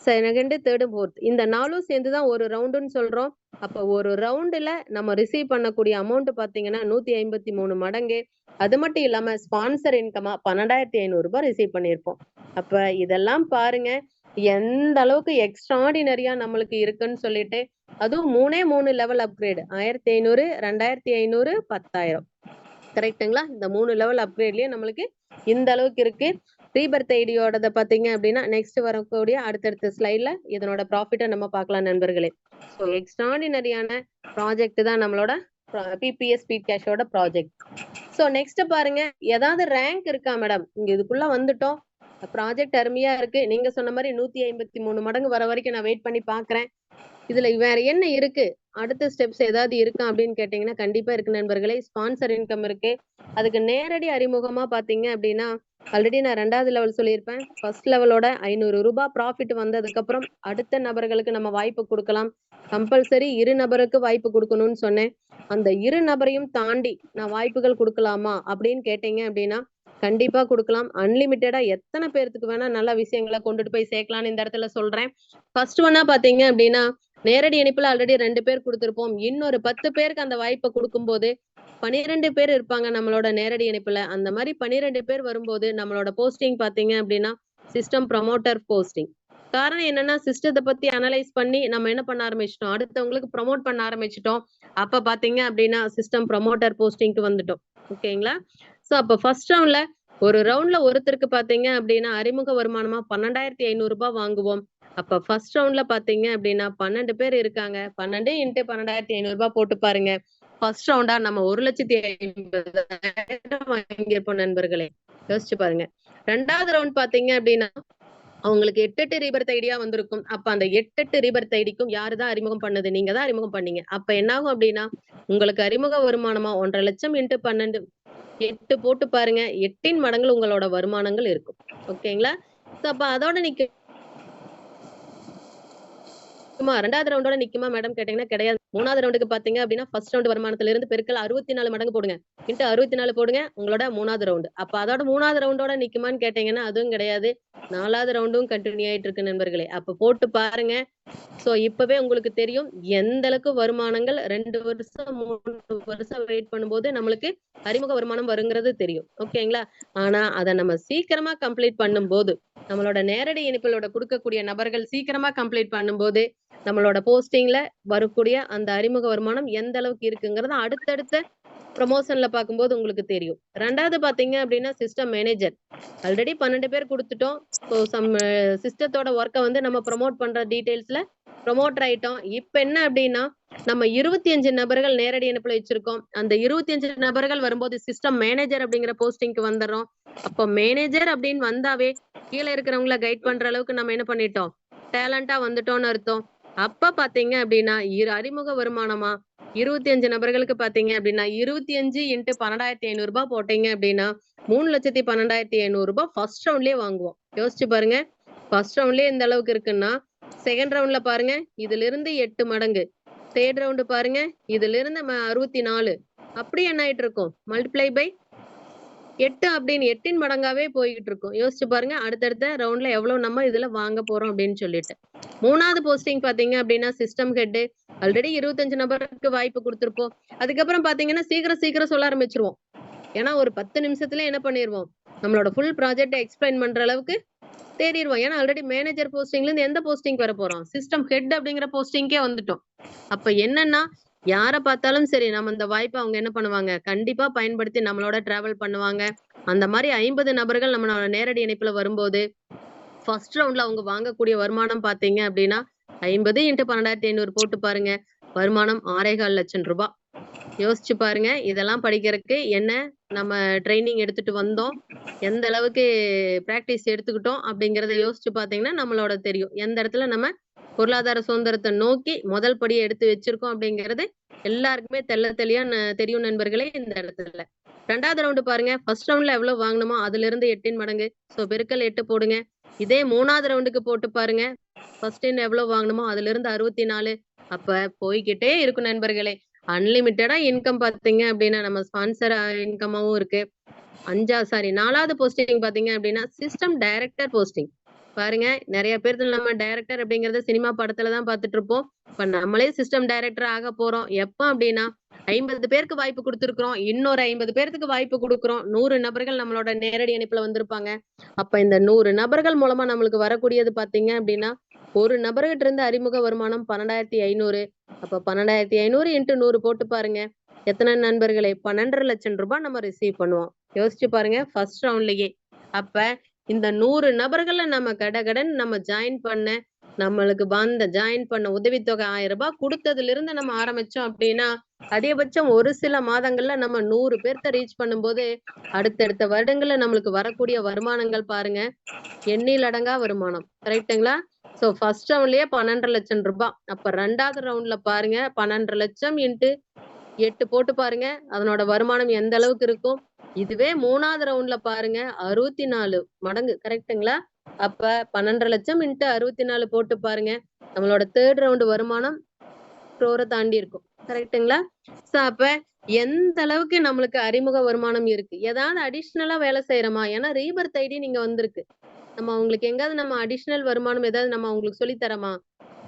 செகண்ட், தேர்ட், ஃபோர்த் இந்த 4ம் சேர்ந்துதான் ஒரு ரவுண்டுன்னு சொல்றோம். அப்ப ஒரு ரவுண்டுல நம்ம ரிசீவ் பண்ணக்கூடிய அமௌண்ட் பாத்தீங்கன்னா 153 மடங்கு. அது மட்டும் இல்லாம ஸ்பான்சர் இன்கமா 12,500 ரிசீவ் பண்ணியிருப்போம். அப்ப இதெல்லாம் பாருங்க எந்த அளவுக்கு எக்ஸ்ட்ராடினரியா நம்மளுக்கு இருக்குன்னு சொல்லிட்டு அதுவும் 3 லெவல் அப்கிரேட் 1,500, 2,500, 10,000. கரெக்ட்டுங்களா? இந்த 3 லெவல் அப்கிரேட்லயே நம்மளுக்கு இந்த அளவுக்கு இருக்கு. ரீபர்த் ஐடியோட பாத்தீங்க அப்படின்னா நெக்ஸ்ட் வரக்கூடிய அடுத்தடுத்த ஸ்லைட்ல இதனோட ப்ராஃபிட்டை நம்ம பார்க்கலாம் நண்பர்களே. ஸோ எக்ஸ்ட்ராடினரியான ப்ராஜெக்ட் தான் நம்மளோட பிபிஎஸ் ஸ்பீட் கேஷோட ப்ராஜெக்ட். ஸோ நெக்ஸ்ட் பாருங்க, ஏதாவது ரேங்க் இருக்கா மேடம்? இங்க இதுக்குள்ள வந்துட்டோம், ப்ராஜெக்ட் அருமையா இருக்கு, நீங்க சொன்ன மாதிரி 153 மடங்கு வர வரைக்கும் நான் வெயிட் பண்ணி பாக்குறேன், இதுல வேற என்ன இருக்கு, அடுத்த ஸ்டெப்ஸ் ஏதாவது இருக்கா அப்படின்னு கேட்டீங்கன்னா கண்டிப்பா இருக்கு நண்பர்களே. ஸ்பான்சர் இன்கம் இருக்கு. அதுக்கு நேரடி அறிமுகமா பாத்தீங்க அப்படின்னா ஆல்ரெடி நான் 2வது லெவல் சொல்லியிருப்பேன். ஃபர்ஸ்ட் லெவலோட 500 ரூபாய் ப்ராஃபிட் வந்ததுக்கு அப்புறம் அடுத்த நபர்களுக்கு நம்ம வாய்ப்பு கொடுக்கலாம். கம்பல்சரி 2 நபருக்கு வாய்ப்பு கொடுக்கணும்னு சொன்னேன். அந்த 2 நபரையும் தாண்டி நான் வாய்ப்புகள் கொடுக்கலாமா அப்படின்னு கேட்டீங்க அப்படின்னா கண்டிப்பா கொடுக்கலாம். அன்லிமிட்டடா எத்தனை பேருக்கு வேணா நல்ல விஷயங்களை கொண்டுட்டு போய் சேர்க்கலாம்னு இந்த இடத்துல சொல்றேன். ஃபர்ஸ்ட் ஒன்னா பாத்தீங்க அப்படின்னா நேரடி இணைப்புல ஆல்ரெடி 2 பேர் கொடுத்திருப்போம். இன்னொரு 10 பேருக்கு அந்த வாய்ப்பை கொடுக்கும் போது 12 பேர் இருப்பாங்க நம்மளோட நேரடி இணைப்புல. அந்த மாதிரி 12 பேர் வரும்போது நம்மளோட போஸ்டிங் பாத்தீங்க அப்படின்னா சிஸ்டம் ப்ரமோட்டர் போஸ்டிங். காரணம் என்னன்னா சிஸ்டத்தை பத்தி அனலைஸ் பண்ணி நம்ம என்ன பண்ண ஆரம்பிச்சிட்டோம், அடுத்தவங்களுக்கு ப்ரமோட் பண்ண ஆரம்பிச்சிட்டோம். அப்ப பாத்தீங்க அப்படின்னா சிஸ்டம் ப்ரமோட்டர் போஸ்டிங்க்கு வந்துட்டோம். ஓகேங்களா? சோ அப்ப ஃபர்ஸ்ட் ரவுண்ட்ல ஒரு ரவுண்ட்ல ஒருத்தருக்கு பாத்தீங்க அப்படின்னா அறிமுக வருமானமா 12,500 ரூபாய் வாங்குவோம். அப்ப ஃபர்ஸ்ட் ரவுண்ட்ல பாத்தீங்க அப்படின்னா 12 பேர் இருக்காங்க. 12 × 12,500 ரூபாய் போட்டு பாருங்க. ஃபர்ஸ்ட் ரவுண்டா நம்ம 1,50,000 வாங்கியிருப்போம் நண்பர்களே. யோசிச்சு பாருங்க. 2வது ரவுண்ட் பாத்தீங்க அப்படின்னா அவங்களுக்கு 8 ரீபர்த் ஐடியா வந்திருக்கும். அப்ப அந்த 8 ரீபர்த் ஐடிக்கும் யாருதான் அறிமுகம் பண்ணது? நீங்க தான் அறிமுகம் பண்ணீங்க. அப்ப என்ன ஆகும் அப்படின்னா உங்களுக்கு அறிமுக வருமானமா 1,50,000 × 12 8 போட்டு பாருங்க. 8 மடங்குல உங்களோட வருமானங்கள் இருக்கும். ஓகேங்களா? அப்ப அதோட நிக்குமா? 2வது ரவுண்டோட நிக்குமா மேடம் கேட்டீங்கன்னா கிடையாது. 3வது ரவுண்டுக்கு பாத்தீங்க அப்படின்னா ஃபர்ஸ்ட் ரவுண்ட் வருமானத்துல இருந்து பெருக்கல் 64 மடங்கு போடுங்க. × 64 போடுங்க உங்களோட 3வது ரவுண்ட். அப்ப அதோட 3வது ரவுண்டோட நிக்குமான்னு கேட்டீங்கன்னா அதுவும் கிடையாது. 4வது ரவுண்டும் கண்டினியூ ஆயிட்டு இருக்கு நண்பர்களே. அப்ப போட்டு பாருங்க. சோ இப்பவே உங்களுக்கு தெரியும் எந்த அளவுக்கு வருமானங்கள் 2 வருஷம் 3 வருஷம் வெயிட் பண்ணும்போது நம்மளுக்கு அறிமுக வருமானம் வருங்கிறது தெரியும். ஓகேங்களா? ஆனா அதை நம்ம சீக்கிரமா கம்ப்ளீட் பண்ணும்போது நம்மளோட நேரடி இணைப்புகளோட கொடுக்கக்கூடிய நபர்கள் சீக்கிரமா கம்ப்ளீட் பண்ணும்போது நம்மளோட போஸ்டிங்ல வரக்கூடிய அந்த அறிமுக வருமானம் எந்த அளவுக்கு இருக்குங்கிறத அடுத்தடுத்த ப்ரமோஷன்ல பார்க்கும்போது உங்களுக்கு தெரியும். 2வது பாத்தீங்க அப்படின்னா சிஸ்டம் மேனேஜர் ஆல்ரெடி 12 பேர் கொடுத்துட்டோம். ஸோ சம் சிஸ்டத்தோட ஒர்க்கை வந்து நம்ம ப்ரமோட் பண்ற டீடைல்ஸ்ல ப்ரமோட்டர் ஆயிட்டோம். இப்ப என்ன அப்படின்னா நம்ம 25 நபர்கள் நேரடி இணைப்புல வச்சிருக்கோம். அந்த 25 நபர்கள் வரும்போது சிஸ்டம் மேனேஜர் அப்படிங்கிற போஸ்டிங்க்கு வந்துடுறோம். அப்ப மேனேஜர் அப்படின்னு வந்தாவே கீழே இருக்கிறவங்களை கைட் பண்ற அளவுக்கு நம்ம என்ன பண்ணிட்டோம், டேலண்டா வந்துட்டோம்னு அர்த்தம். அப்ப பாத்தீங்க அப்படின்னா அறிமுக வருமானமா 25 நபர்களுக்கு பாத்தீங்க அப்படின்னா 25 × 12,500 ரூபாய் போட்டீங்க அப்படின்னா 3,12,500 ரூபாய் ஃபர்ஸ்ட் ரவுண்ட்லயே வாங்குவோம். யோசிச்சு பாருங்க. ஃபர்ஸ்ட் ரவுண்ட்லயே இந்த அளவுக்கு இருக்குன்னா செகண்ட் ரவுண்ட்ல பாருங்க இதுல இருந்து 8 மடங்கு, தேர்ட் ரவுண்ட் பாருங்க இதுல இருந்து 64, அப்படி என்ன ஆயிட்டு இருக்கும், மல்டிப்ளை பை 8 அப்படின்னு 8 மடங்காவே போய்கிட்டு இருக்கும். யோசிச்சு பாருங்க அடுத்தடுத்த ரவுண்ட்ல எவ்வளவு நம்ம இதுல வாங்க போறோம் அப்படின்னு சொல்லிட்டு. 3வது போஸ்டிங் பாத்தீங்க அப்படின்னா சிஸ்டம் ஹெட் ஆல்ரெடி 25 நபருக்கு வாய்ப்பு கொடுத்திருப்போம். அதுக்கப்புறம் பாத்தீங்கன்னா சீக்கிரம் சொல்ல ஆரம்பிச்சிருவோம். ஏன்னா ஒரு 10 நிமிஷத்துல என்ன பண்ணிடுவோம், நம்மளோட ஃபுல் ப்ராஜெக்ட் எக்ஸ்பிளைன் பண்ற அளவுக்கு தேடிடுவோம். ஏன்னா ஆல்ரெடி மேனேஜர் போஸ்டிங்ல இருந்து எந்த போஸ்டிங் வர போறோம், சிஸ்டம் ஹெட் அப்படிங்கிற போஸ்டிங்கே வந்துட்டோம். அப்ப என்னன்னா யாரை பார்த்தாலும் சரி நம்ம இந்த வாய்ப்பை அவங்க என்ன பண்ணுவாங்க, கண்டிப்பா பயன்படுத்தி நம்மளோட டிராவல் பண்ணுவாங்க. அந்த மாதிரி 50 நபர்கள் நம்மளோட நேரடி இணைப்புல வரும்போது ஃபர்ஸ்ட் ரவுண்ட்ல அவங்க வாங்கக்கூடிய வருமானம் பாத்தீங்க அப்படின்னா 50 × 12,500 போட்டு பாருங்க. வருமானம் 6,4 லட்சம் ரூபாய். யோசிச்சு பாருங்க. இதெல்லாம் படிக்கிறதுக்கு என்ன நம்ம ட்ரைனிங் எடுத்துட்டு வந்தோம், எந்த அளவுக்கு பிராக்டிஸ் எடுத்துக்கிட்டோம் அப்படிங்கறத யோசிச்சு பாத்தீங்கன்னா நம்மளோட தெரியும் எந்த இடத்துல நம்ம பொருளாதார சுதந்திரத்தை நோக்கி முதல் படியை எடுத்து வச்சிருக்கோம் அப்படிங்கிறது எல்லாருக்குமே தெளிவா தெரியும் நண்பர்களே. இந்த இடத்துல 2வது ரவுண்டு பாருங்க. ஃபர்ஸ்ட் ரவுண்ட்ல எவ்வளவு வாங்கணுமோ அதுல இருந்து 8 மடங்கு. சோ பெருக்கல் 8 போடுங்க. இதே 3வது ரவுண்டுக்கு போட்டு பாருங்க. ஃபர்ஸ்ட் எவ்வளவு வாங்கணுமோ அதுல இருந்து 64. அப்ப போய்கிட்டே இருக்கும் நண்பர்களே. அன்லிமிட்டடா இன்கம் பாத்தீங்க அப்படின்னா நம்ம ஸ்பான்சர் இன்கமாவும் இருக்கு. 4வது போஸ்டிங் பாத்தீங்க அப்படின்னா சிஸ்டம் டைரக்டர் போஸ்டிங். பாருங்க நிறைய பேர் நம்ம டைரக்டர் அப்படிங்கறத சினிமா படத்துல தான் பாத்துட்டு இருப்போம். இப்ப நம்மளே சிஸ்டம் டைரக்டர் ஆக போறோம். எப்ப அப்படின்னா 50 பேருக்கு வாய்ப்பு கொடுத்திருக்கிறோம். இன்னொரு 50 பேருக்கு வாய்ப்பு கொடுக்கிறோம். 100 நபர்கள் நம்மளோட நேரடி இணைப்புல வந்திருப்பாங்க. அப்ப இந்த 100 நபர்கள் மூலமா நம்மளுக்கு வரக்கூடியது பாத்தீங்க அப்படின்னா ஒரு நபர்கிட்ட இருந்து அறிமுக வருமானம் 12,500. அப்ப 12,500 × 100 போட்டு பாருங்க. எத்தனை நண்பர்களே, 12,50,000 ரூபாய் நம்ம ரிசீவ் பண்ணுவோம். யோசிச்சு பாருங்க ஃபர்ஸ்ட் ரவுண்ட்லயே. அப்ப இந்த 100 நபர்களை நம்ம கடகடன் நம்ம ஜாயின் பண்ண நம்மளுக்கு ஜாயின் பண்ண உதவித்தொகை 1000 ரூபாய் கொடுத்ததுல இருந்து நம்ம ஆரம்பிச்சோம் அப்படின்னா அதிகபட்சம் ஒரு சில மாதங்கள்ல நம்ம 100 பேர்த்த ரீச் பண்ணும்போது அடுத்தடுத்த வருடங்கள்ல நம்மளுக்கு வரக்கூடிய வருமானங்கள் பாருங்க எண்ணில் அடங்கா வருமானம். கரெக்டுங்களா? சோ ஃபர்ஸ்ட் ரவுண்ட்லயே 12 லட்சம் ரூபாய். அப்ப 2வது ரவுண்ட்ல பாருங்க 12 லட்சம் இன்ட்டு 8 போட்டு பாருங்க அதனோட வருமானம் எந்த அளவுக்கு இருக்கும். இதுவே 3வது ரவுண்ட்ல பாருங்க 64 மடங்கு. கரெக்டுங்களா? அப்ப 12 லட்சம் இன்ட்டு 64 போட்டு பாருங்க நம்மளோட 3rd ரவுண்ட் வருமானம் crore தாண்டி இருக்கும். கரெக்டுங்களா? சோ அப்ப எந்த அளவுக்கு நம்மளுக்கு அறிமுக வருமானம் இருக்கு. ஏதாவது அடிஷனலா வேலை செய்யறோமா? ஏன்னா ரீபர்த் ஐடி நீங்க வந்திருக்கு. நம்ம உங்களுக்கு எங்காவது நம்ம அடிஷனல் வருமானம் ஏதாவது நம்ம உங்களுக்கு சொல்லி தரமா?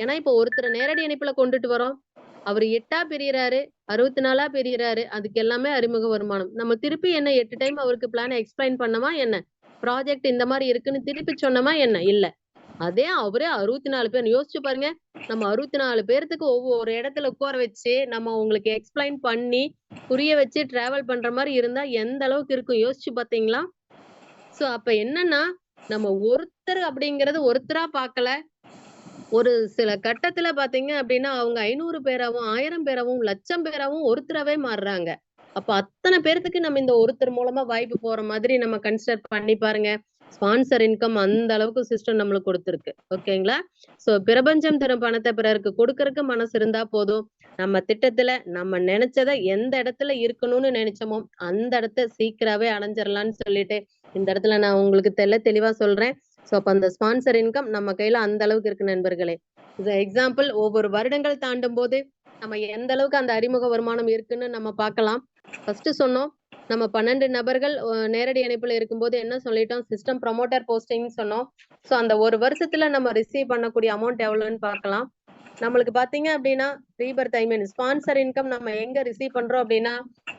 ஏன்னா இப்ப ஒருத்தரை நேரடி இணைப்புல கொண்டுட்டு வரோம். அவரு 8ஆ பிரியறாரு, 64ஆ பிரியறாரு. அதுக்கு எல்லாமே அறிமுக வருமானம். நம்ம திருப்பி என்ன 8 டைம் அவருக்கு பிளான் எக்ஸ்பிளைன் பண்ணமா என்ன? ப்ராஜெக்ட் இந்த மாதிரி இருக்குன்னு திருப்பி சொன்னமா என்ன? இல்ல. அதே அவரே 64 பேர் யோசிச்சு பாருங்க. நம்ம 64 பேர்த்துக்கு ஒவ்வொரு இடத்துல உட்கார வச்சு நம்ம உங்களுக்கு எக்ஸ்பிளைன் பண்ணி புரிய வச்சு டிராவல் பண்ற மாதிரி இருந்தா எந்த அளவுக்கு இருக்கும் யோசிச்சு பாத்தீங்களா? சோ அப்ப என்னன்னா நம்ம ஒருத்தர் அப்படிங்கறது ஒருத்தரா பார்க்கல. ஒரு சில கட்டத்துல பாத்தீங்க அப்படின்னா அவங்க 500 பேராவும் 1000 பேராவும் லட்சம் பேராவும் ஒருத்தராவே மாறுறாங்க. அப்ப அத்தனை பேர்த்துக்கு நம்ம இந்த ஒருத்தர் மூலமா வாய்ப்பு போற மாதிரி நம்ம கன்சிடர் பண்ணி பாருங்க. ஸ்பான்சர் இன்கம் அந்த அளவுக்கு சிஸ்டம் நம்மளுக்கு கொடுத்துருக்கு. ஓகேங்களா? சோ பிரபஞ்சம் தரும் பணத்தை பிறருக்கு கொடுக்கறதுக்கு மனசு இருந்தா போதும். நம்ம திட்டத்துல நம்ம நினைச்சதை எந்த இடத்துல இருக்கணும்னு நினைச்சோமோ அந்த இடத்த சீக்கிரமே அடைஞ்சிடலாம்னு சொல்லிட்டு இந்த இடத்துல நான் உங்களுக்கு தெளிவா சொல்றேன். சோ அப்ப அந்த ஸ்பான்சர் இன்கம் நம்ம கையில அந்த அளவுக்கு இருக்கு நண்பர்களே. எக்ஸாம்பிள் ஒவ்வொரு வருடங்கள் தாண்டும் போது நம்ம எந்த அளவுக்கு அந்த அறிமுக வருமானம் இருக்குன்னு நம்ம பார்க்கலாம். ஃபர்ஸ்ட் சொன்னோம் நம்ம 12 நபர்கள் நேரடி இணைப்புல இருக்கும்போது என்ன சொல்லிட்டோம், சிஸ்டம் ப்ரமோட்டர் போஸ்டிங் சொன்னோம். சோ அந்த ஒரு வருஷத்துல நம்ம ரிசீவ் பண்ணக்கூடிய அமௌண்ட் எவ்வளவுன்னு பார்க்கலாம். நம்மளுக்கு பாத்தீங்க அப்படின்னா ரீபர்த் ஸ்பான்சர் இன்கம் நம்ம எங்க ரிசீவ் பண்றோம் அப்படின்னா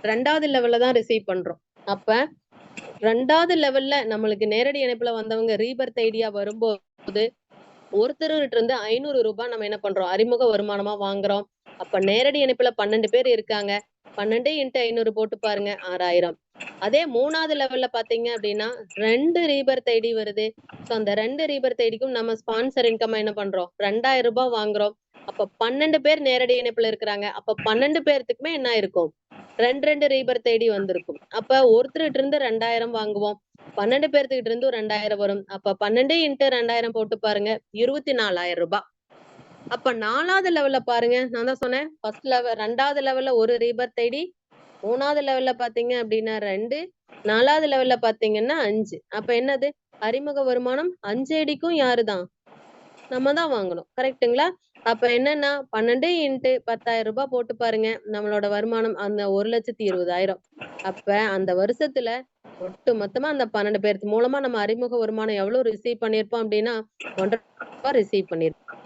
2வது லெவல்ல தான் ரிசீவ் பண்றோம். அப்ப 2வது லெவல்ல நம்மளுக்கு நேரடி இணைப்புல வந்தவங்க ரீபர்த் ஐடியா வரும்போது ஒருத்தர்கிட்ட இருந்து 500 ரூபாய் நம்ம என்ன பண்றோம் அறிமுக வருமானமா வாங்குறோம். அப்ப நேரடி இணைப்புல 12 பேர் இருக்காங்க. 12 இன்ட்டு 500 போட்டு பாருங்க 6000. அதே 3வது லெவல்ல பாத்தீங்க அப்படின்னா 2 ரீபர்த் ஐடி வருது. சோ அந்த 2 ரீபர்த் ஐடிக்கும் நம்ம ஸ்பான்சர் இன்கம் என்ன பண்றோம் 2000 ரூபாய் வாங்குறோம். அப்ப 12 பேர் நேரடி இணைப்புல இருக்கிறாங்க. அப்ப 12 பேர்த்துக்குமே என்ன இருக்கும் 2 ரீபர்த் ஐடி வந்திருக்கும். அப்ப ஒருத்தர்கிட்ட இருந்து 2000 வாங்குவோம். 12 பேர்த்துக்கிட்ட இருந்து 2000 வரும். அப்ப 12 இன்ட்டு 2000 போட்டு பாருங்க 24000 ரூபாய். அப்ப 4வது லெவல்ல பாருங்க நான் தான் சொன்னேன் ஃபர்ஸ்ட் லெவல் 2வது லெவல்ல ஒரு ரீபர்த் ஐடி, 3வது லெவல்ல பாத்தீங்க அப்படின்னா 2, 4வது லெவல்ல பாத்தீங்கன்னா 5. அப்ப என்னது அறிமுக வருமானம் 5 ஐடிக்கும் யாருதான் நம்ம தான் வாங்கணும். கரெக்டுங்களா? அப்ப என்னன்னா 12 இன்ட்டு 10,000 ரூபாய் போட்டு பாருங்க நம்மளோட வருமானம் அந்த 1,20,000. அப்ப அந்த வருஷத்துல ஒட்டு மொத்தமா அந்த 12 பேருக்கு மூலமா நம்ம அறிமுக வருமானம் எவ்வளவு ரிசீவ் பண்ணிருப்போம் அப்படின்னா 1,50,000 ரூபாய் ரிசீவ் பண்ணிருப்போம்.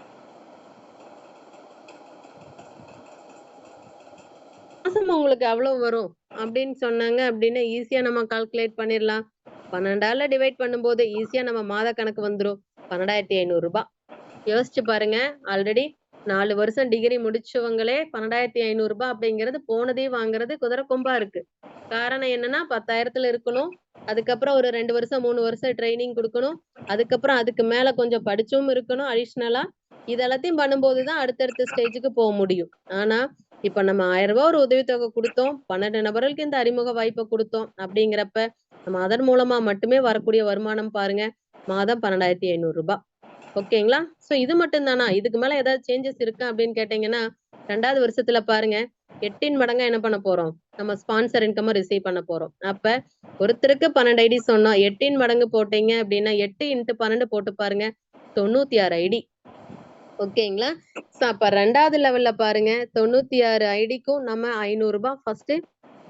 மாசம் உங்களுக்கு எவ்வளவு வரும் அப்படின்னு சொன்னாங்க அப்படின்னா ஈஸியா நம்ம கால்குலேட் பண்ணிடலாம். 12ஆல டிவைட் பண்ணும்போது ஈஸியா நம்ம மாத கணக்கு வந்துரும் 12,500 ரூபாய். யோசிச்சு பாருங்க. ஆல்ரெடி 4 வருஷம் டிகிரி முடிச்சவங்களே 12,500 ரூபாய் அப்படிங்கிறது போனதே வாங்குறது குதிரை கொம்பா இருக்கு. காரணம் என்னன்னா 10,000த்துல இருக்கணும். அதுக்கப்புறம் ஒரு 2 வருஷம் 3 வருஷம் ட்ரைனிங் கொடுக்கணும். அதுக்கப்புறம் அதுக்கு மேல கொஞ்சம் படிச்சும் இருக்கணும் அடிஷனலா. இதெல்லாத்தையும் பண்ணும்போதுதான் அடுத்தடுத்த ஸ்டேஜுக்கு போக முடியும். ஆனா இப்ப நம்ம 1000 ரூபாய் ஒரு உதவித்தொகை கொடுத்தோம். 12 நபர்களுக்கு இந்த அறிமுக வாய்ப்பை கொடுத்தோம் அப்படிங்கிறப்ப நம்ம அதன் மூலமா மட்டுமே வரக்கூடிய வருமானம் பாருங்க மாதம் 12,500 ரூபாய். ஓகேங்களா? சோ இது மட்டும் தானா? இதுக்கு மேல ஏதாவது சேஞ்சஸ் இருக்கா அப்படின்னு கேட்டீங்கன்னா 2வது வருஷத்துல பாருங்க 8 மடங்கா என்ன பண்ண போறோம் நம்ம ஸ்பான்சர் இன்கம் ரிசீவ் பண்ண போறோம். அப்ப ஒருத்தருக்கு 12 ஐடி சொன்னோம் 8 மடங்கு போட்டீங்க அப்படின்னா 8 இன்ட்டு 12 போட்டு பாருங்க 96 ஐடி. ஓகேங்களா? சோ அப்ப 2வது லெவல்ல பாருங்க 96 ஐடிக்கும் நம்ம 500 ரூபாய் ஃபர்ஸ்ட்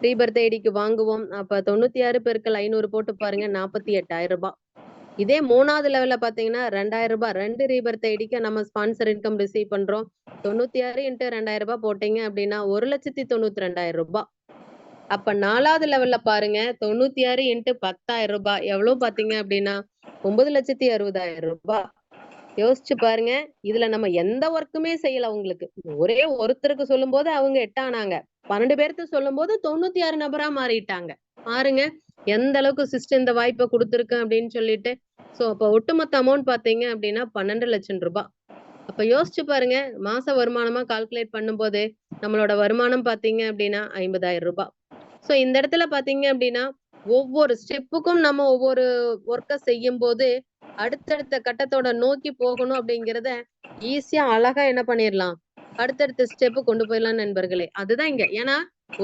ரீபர்த் ஐடிக்கு வாங்குவோம். அப்ப 96 பெருக்கல் 500 போட்டு பாருங்க 48,000 ரூபாய். இதே 3வது லெவல்ல பாத்தீங்கன்னா 2000 ரூபாய் 2 ரீபர்த் ஐடிக்கு நம்ம ஸ்பான்சர் இன்கம் ரிசீவ் பண்றோம். 96 இன்ட்டு 2000 ரூபாய் போட்டீங்க அப்படின்னா 1,92,000 ரூபாய். அப்ப 4வது லெவல்ல பாருங்க 96 இன்ட்டு 10,000 ரூபாய் எவ்வளவு பாத்தீங்க அப்படின்னா 9,60,000 ரூபாய். யோசிச்சு பாருங்க. இதுல நம்ம எந்த ஒர்க்குமே செய்யல. உங்களுக்கு ஒரே ஒருத்தருக்கு சொல்லும் போது அவங்க 8 ஆனாங்க. 12 பேருக்கு சொல்லும் போது 96 நபரா மாறிட்டாங்க. பாருங்க எந்த அளவுக்கு சிஸ்டம் இந்த வாய்ப்பை கொடுத்திருக்கு அப்படின்னு சொல்லிட்டு. சோ அப்ப ஒட்டுமொத்த அமௌண்ட் பாத்தீங்க அப்படின்னா 12 லட்சம் ரூபாய். அப்ப யோசிச்சு பாருங்க, மாச வருமானமா கால்குலேட் பண்ணும்போது நம்மளோட வருமானம் பாத்தீங்க அப்படின்னா 50,000 ரூபாய். சோ இந்த இடத்துல பாத்தீங்க அப்படின்னா ஒவ்வொரு ஸ்டெப்புக்கும் நம்ம ஒவ்வொரு ஒர்க்க செய்யும் போது அடுத்தடுத்த கட்டத்தோட நோக்கி போகணும் அப்படிங்கறத ஈஸியா அழகா என்ன பண்ணிடலாம், அடுத்தடுத்த ஸ்டெப் கொண்டு போயிடலாம் நண்பர்களே. அதுதான் இங்க. ஏன்னா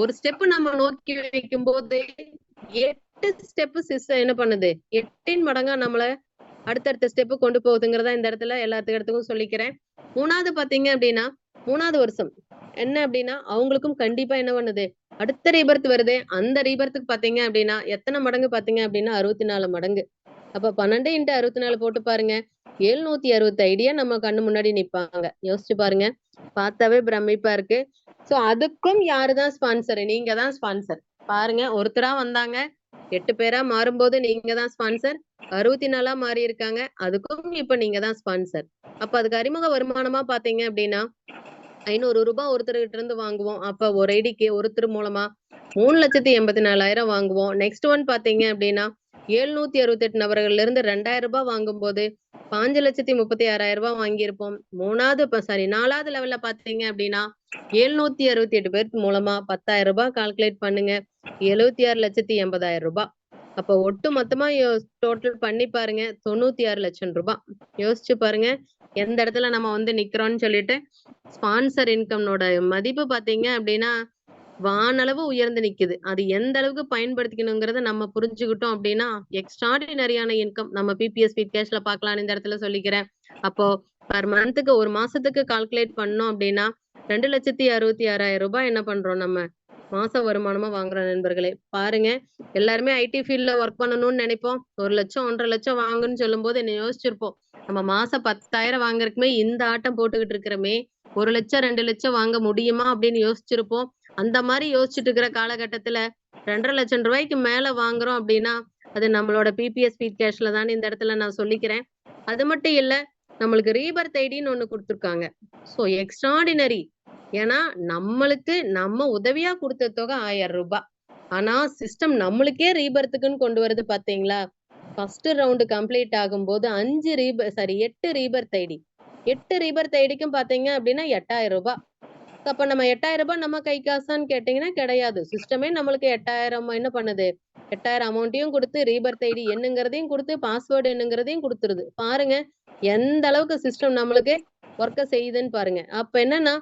ஒரு ஸ்டெப் நம்ம நோக்கி வைக்கும் போது 8 ஸ்டெப் சிஸ்டம் என்ன பண்ணுது, 8 மடங்கா நம்மள அடுத்தடுத்த ஸ்டெப் கொண்டு போகுதுங்கிறதா இந்த இடத்துல எல்லாத்துக்கும் சொல்லிக்கிறேன். 3வது பாத்தீங்க அப்படின்னா 3வது வருஷம் என்ன அப்படின்னா அவங்களுக்கும் கண்டிப்பா என்ன பண்ணுது, அடுத்த ரீபர்த் வருது. அந்த ரீபர்த்துக்கு பாத்தீங்க அப்படின்னா எத்தனை மடங்கு பாத்தீங்க அப்படின்னா 64 மடங்கு. அப்ப 12 × 64 போட்டு பாருங்க, 760 ஐடியா நம்ம கண்ணு முன்னாடி நிப்பாங்க. யோசிச்சு பாருங்க, பார்த்தாவே பிரமிப்பா இருக்கு. சோ அதுக்கும் யாருதான் ஸ்பான்சர்? நீங்க தான் ஸ்பான்சர். பாருங்க, ஒருத்தரா வந்தாங்க, 8 பேரா மாறும்போது நீங்க தான் ஸ்பான்சர். 64 மாறி இருக்காங்க, அதுக்கும் இப்ப நீங்க தான் ஸ்பான்சர். அப்ப அதுக்கு அறிமுக வருமானமா பாத்தீங்க அப்படின்னா 500 ரூபாய் ஒருத்தர்கிட்ட இருந்து வாங்குவோம். அப்ப ஒரு ஐடிக்கு ஒருத்தர் மூலமா 3,84,000 வாங்குவோம். நெக்ஸ்ட் ஒன் பாத்தீங்க அப்படின்னா 768 நபர்கள்ல இருந்து 2,000 ரூபாய் வாங்கும்போது 5,36,000 ரூபாய் வாங்கியிருப்போம். 4வது லெவல்ல பாத்தீங்க அப்படின்னா 768 பேருக்கு மூலமா 10,000 ரூபாய் கால்குலேட் பண்ணுங்க, 76,80,000 ரூபாய். அப்ப ஒட்டு மொத்தமா டோட்டல் பண்ணி பாருங்க 96 லட்சம் ரூபாய். யோசிச்சு பாருங்க எந்த இடத்துல நம்ம வந்து நிக்கிறோம்னு சொல்லிட்டு. ஸ்பான்சர் இன்கம்னோட மதிப்பு பாத்தீங்க அப்படின்னா வானளவு உயர்ந்து நிக்குது. அது எந்த அளவுக்கு பயன்படுத்திக்கணுங்கிறத நம்ம புரிஞ்சுக்கிட்டோம் அப்படின்னா எக்ஸ்ட்ராடினரியான இன்கம் நம்ம பிபிஎஸ் ஸ்வீட் கேஷ்ல பாக்கலாம்னு இந்த இடத்துல சொல்லிக்கிறேன். அப்போ பர் மந்த்துக்கு ஒரு மாசத்துக்கு கால்குலேட் பண்ணோம் அப்படின்னா 2,66,600 ரூபாய் என்ன பண்றோம், நம்ம மாச வருமானமா வாங்குறோம் நண்பர்களே. பாருங்க, எல்லாருமே ஐடி ஃபீல்ட்ல ஒர்க் பண்ணணும்னு நினைப்போம். 1 லட்சம் 1,50,000 லட்சம் வாங்குன்னு சொல்லும் போது என்ன யோசிச்சிருப்போம், நம்ம மாசம் 10,000 வாங்குறதுக்குமே இந்த ஆட்டம் போட்டுக்கிட்டு இருக்கிறோமே, 1 லட்சம் 2 லட்சம் வாங்க முடியுமா அப்படின்னு யோசிச்சிருப்போம். அந்த மாதிரி யோசிச்சுட்டு இருக்கிற காலகட்டத்துல 2,50,000 லட்சம் ரூபாய்க்கு மேல வாங்குறோம் அப்படின்னா அது நம்மளோட பிபிஎஸ் ஸ்வீட் கேஷ்ல தான் இந்த இடத்துல நான் சொல்லிக்கிறேன். அது மட்டும் இல்ல, நம்மளுக்கு ரீபர்த் ஐடின்னு ஒண்ணு கொடுத்துருக்காங்க. So extraordinary. ஏன்னா நம்மளுக்கு நம்ம உதவியா கொடுத்த தொகை 1000 ரூபாய். ஆனா சிஸ்டம் நம்மளுக்கே ரீபர்த்துக்குன்னு கொண்டு வருது பாத்தீங்களா. ஃபர்ஸ்ட் ரவுண்ட் கம்ப்ளீட் ஆகும்போது 8 ரீபர்த் ஐடி. 8 ரீபர்த் ஐடிக்கும் பாத்தீங்க அப்படின்னா 8,000 ரூபாய். அப்ப நம்ம 8,000 ரூபாய் நம்ம கை காசான்னு கேட்டீங்கன்னா கிடையாது. சிஸ்டமே நம்மளுக்கு 8,000 என்ன பண்ணுது, 8,000 அமௌண்ட்டையும் கொடுத்து ரீபர்த் ஐடி என்னங்கிறதையும் கொடுத்து பாஸ்வேர்டு என்னங்கிறதையும் கொடுத்துருது. பாருங்க எந்த அளவுக்கு சிஸ்டம் நம்மளுக்கு ஒர்க்க செய்யுதுன்னு பாருங்க. அப்ப என்னன்னா